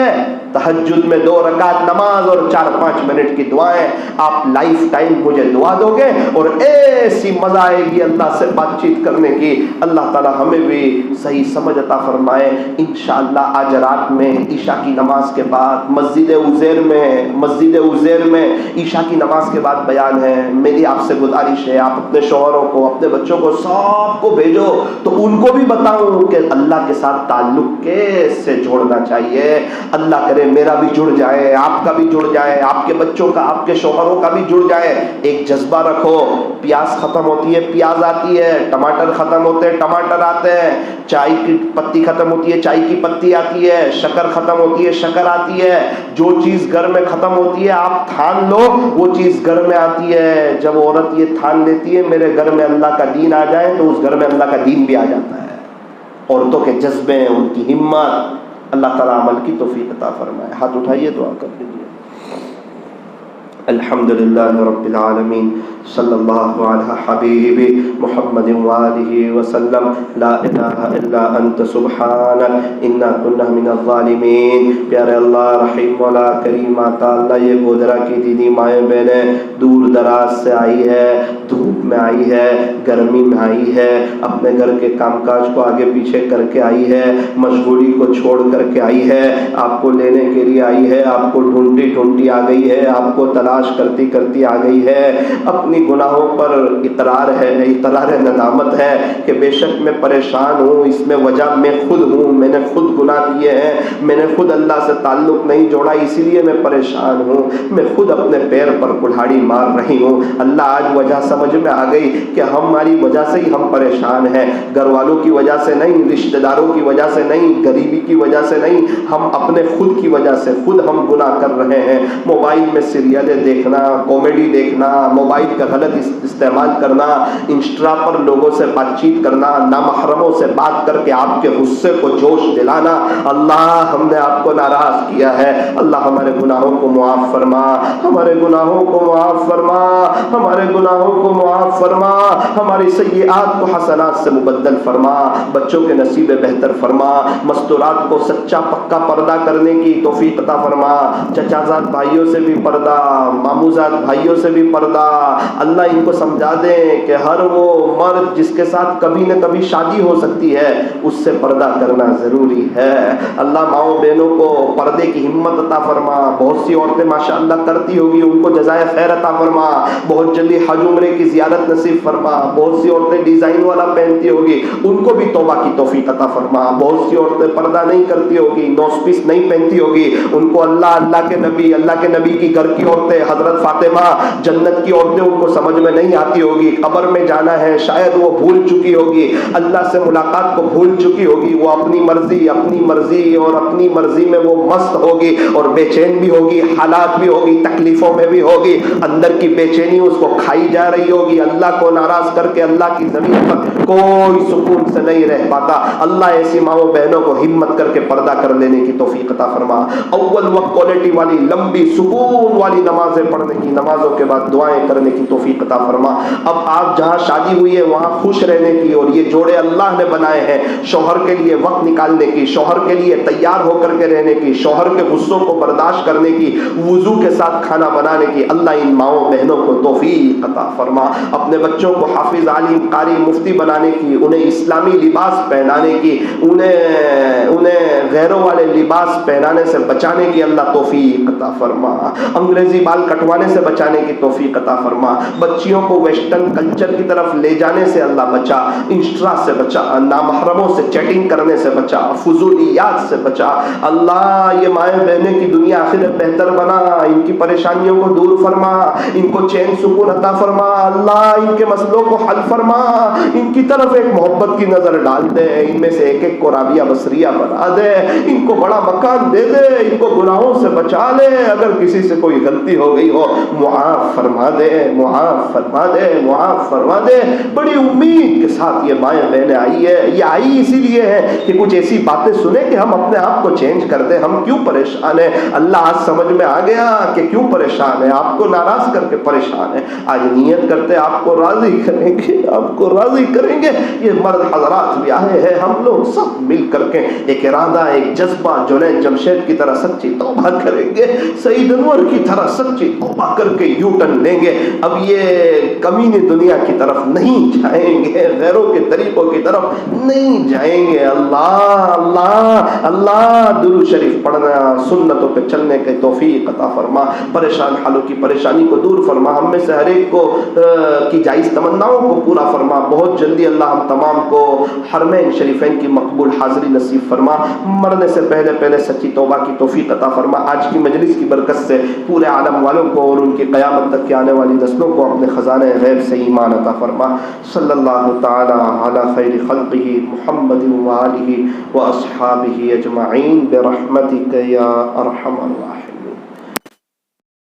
تہجد میں 2 رکعت نماز اور 4-5 منٹ کی دعائیں. آپ لائف ٹائم مجھے دعا دو گے اور ایسی مزہ آئے گی اللہ سے بات چیت کرنے کی. اللہ تعالی ہمیں بھی صحیح سمجھ عطا فرمائے. انشاءاللہ آج رات میں عشاء کی نماز کے بعد مسجد عزیر میں عشاء کی نماز کے بعد بیان ہے. میری آپ سے گزارش ہے, آپ اپنے شوہروں کو, اپنے بچوں کو, سب کو بھیجو تو ان کو بھی بتاؤں کہ اللہ کے ساتھ تعلق کیسے جوڑنا چاہیے. اللہ کرے میرا بھی جڑ جائے, آپ کا بھی جڑ جائے, آپ کے بچوں کا, آپ کے شوہروں کا بھی جڑ جائے. ایک جذبہ رکھو, پیاز ختم ہوتی ہے پیاز آتی ہے, ٹماٹر ختم ہوتے ہیں ٹماٹر آتے ہیں, چائے کی پتی ختم ہوتی ہے چائے کی پتی آتی ہے, شکر ختم ہوتی ہے شکر آتی ہے. جو چیز گھر میں ختم ہوتی ہے آپ تھان لو, وہ چیز گھر میں آتی ہے. جب عورت یہ تھان لیتی ہے میرے گھر میں اللہ کا دین آ جائے, تو اس گھر میں اللہ کا دین بھی آ جاتا ہے. عورتوں کے جذبے, ان کی ہمت, اللہ تعالیٰ عمل کی توفیق عطا فرمائے. ہاتھ اٹھائیے, دعا کر لیجیے. الحمدللہ رب العالمین, صلی اللہ علی حبیب محمد وآلہ وسلم. لا الہ الا انت سبحانک انا کنا من الظالمین. پیارے اللہ رحیم مولا کریم آتا اللہ, یہ گودرا کی دیدی مائیں بہنیں دور دراز سے آئی ہے, دھوپ میں آئی ہے, گرمی میں آئی ہے, اپنے گھر کے کام کاج کو آگے پیچھے کر کے آئی ہے, مشغولی کو چھوڑ کر کے آئی ہے, آپ کو لینے کے لیے آئی ہے, آپ کو ڈھونڈتی ڈھونڈتی آ گئی ہے, آپ کو تلاش کرتی کرتی آ گئی ہے. اپنی گناہوں پر اقرار ہے, اقرار ندامت ہے کہ بے شک میں پریشان ہوں, اس میں وجہ میں خود ہوں, میں نے خود گناہ کیے ہیں, میں نے خود اللہ سے تعلق نہیں جوڑا, اسی لیے میں پریشان ہوں, میں خود اپنے پیر پر کلہاڑی مار رہی ہوں. اللہ آج وجہ سمجھ میں آ گئی کہ ہماری وجہ سے ہی ہم پریشان ہیں, گھر والوں کی وجہ سے نہیں, رشتہ داروں کی وجہ سے نہیں, غریبی کی وجہ سے نہیں, ہم اپنے خود کی وجہ سے خود ہم گناہ کر رہے ہیں. موبائل میں سیریلیں دیکھنا, کامیڈی دیکھنا, موبائل کا کا غلط استعمال کرنا، انسٹا پر لوگوں سے بات چیت کرنا، نامحرموں سے بات کر کے آپ کے غصے کو جوش دلانا، اللہ ہم نے آپ کو ناراض کیا ہے۔ اللہ ہمارے گناہوں کو معاف فرما، ہمارے گناہوں کو معاف فرما، ہمارے گناہوں کو معاف فرما، ہماری سیئات کو حسنات سے مبدل فرما، بچوں کے نصیب بہتر فرما، مستورات کو سچا پکا پردہ کرنے کی توفیق عطا فرما، چچا زاد بھائیوں سے بھی پردہ، مامو زاد بھائیوں سے بھی پردہ، اللہ ان کو سمجھا دیں کہ ہر وہ مرد جس کے ساتھ کبھی نہ کبھی شادی ہو سکتی ہے اس سے پردہ کرنا ضروری ہے۔ اللہ ماؤں بہنوں کو پردے کی ہمت عطا فرما، بہت سی عورتیں ماشاءاللہ کرتی ہوگی ان کو جزائے خیر عطا فرما، بہت جلدی حج عمرے کی زیارت نصیب فرما، بہت سی عورتیں ڈیزائن والا پہنتی ہوگی ان کو بھی توبہ کی توفیق عطا فرما، بہت سی عورتیں پردہ نہیں کرتی ہوگی، نوز پیس نہیں پہنتی ہوگی ان کو اللہ کے نبی کی گھر کی عورتیں حضرت فاطمہ جنت کی عورتیں ان کو سمجھ میں نہیں آتی ہوگی، قبر میں جانا ہے شاید وہ بھول چکی ہوگی، اللہ سے ملاقات کو بھول چکی ہوگی، وہ اپنی مرضی میں وہ مست ہوگی اور بے چین بھی ہوگی، حالات بھی ہوگی، تکلیفوں میں بھی ہوگی، اندر کی بے چینی اس کو کھائی جا رہی ہوگی، اللہ کو ناراض کر کے اللہ کی زمین پر کوئی سکون سے نہیں رہ پاتا۔ اللہ ایسی ماؤں بہنوں کو ہمت کر کے پردہ کر لینے کی توفیق عطا فرما، اول وقت کوالٹی والی لمبی سکون والی نمازیں پڑھنے کی، نمازوں کے بعد دعائیں کرنے کی توفیق عطا فرما۔ اب آپ جہاں شادی ہوئی ہے وہاں خوش رہنے کی، اور یہ جوڑے اللہ نے بنائے ہیں شوہر کے لیے وقت نکالنے کی، شوہر کے لیے تیار ہو کر کے رہنے کی، شوہر کے غصوں کو برداشت کرنے کی، وضو کے ساتھ کھانا بنانے کی، اللہ ان ماؤں بہنوں کو توفیق عطا فرما، اپنے بچوں کو حافظ عالم قاری مفتی بنانے کی، انہیں اسلامی لباس پہنانے کی، انہیں غیروں والے لباس پہنانے سے بچانے کی اللہ توفیق عطا فرما، انگریزی بال کٹوانے سے بچانے کی توفیق عطا فرما، بچیوں کو ویسٹرن کلچر کی طرف لے جانے سے اللہ بچا، انسٹا سے بچا، نامحرموں سے چیٹنگ کرنے سے بچا، فضولیات سے بچا، اللہ یہ مائیں بہنیں کی دنیا آخرت بہتر بنا، ان کی پریشانیوں کو دور فرما، ان کو چین سکون عطا فرما، اللہ ان کے مسئلوں کو حل فرما، ان کی طرف ایک محبت کی نظر ڈال دے، ان میں سے ایک ایک کو رابعہ بصریہ بنا دے، ان کو بڑا مکان دے دے، ان کو گناہوں سے بچا لے، اگر کسی سے کوئی غلطی ہو گئی ہو معاف فرما دے، معاف فرما دے، معاف فرما دے۔ بڑی امید کے ساتھ یہ مائیں بہنیں آئی ہے، یہ آئی اسی لیے ہے کہ کچھ ایسی باتیں سنیں کہ ہم اپنے آپ کو چینج کر دیں، ہم کیوں پریشان ہیں، اللہ آج سمجھ میں آ گیا کہ کیوں پریشان ہیں، آپ کو ناراض کر کے پریشان ہیں، آج نیت کرتے آپ کو راضی کریں گے، آپ کو راضی کریں گے۔ یہ مرد حضرات بھی آئے ہیں، ہم لوگ سب مل کر کے ایک ارادہ، ایک جذبہ جنید جمشید کی طرح سچی توبہ کریں گے، سعید انور کی طرح سچی توبہ کر کے یو ٹرن لیں گے، اب یہ کمینی دنیا کی طرف نہیں جائیں گے، غیروں کے طریقوں کی طرف نہیں جائیں گے۔ اللہ اللہ اللہ درود شریف پڑھنا، سنتوں پہ چلنے کے توفیق عطا فرما، پریشان حالوں کی پریشانی کو دور فرما، ہم میں سے ہر ایک کو کی جائز تمناؤں کو پورا فرما، بہت جلدی اللہ ہم تمام کو حرمین شریفین کی مقبول حاضری نصیب فرما، مرنے سے پہلے سچی توبہ کی توفیق عطا فرما، آج کی مجلس کی برکت سے پورے عالم والوں کو اور ان کی قیامت تک کے آنے والی نسلوں کو اپنے خزانہ غیب سے ایمان عطا فرما۔ صلی اللہ تعالی علی خیر خلقہ محمد وآلہ واصحابہ اجمعین برحمتک یا ارحم الراحمین۔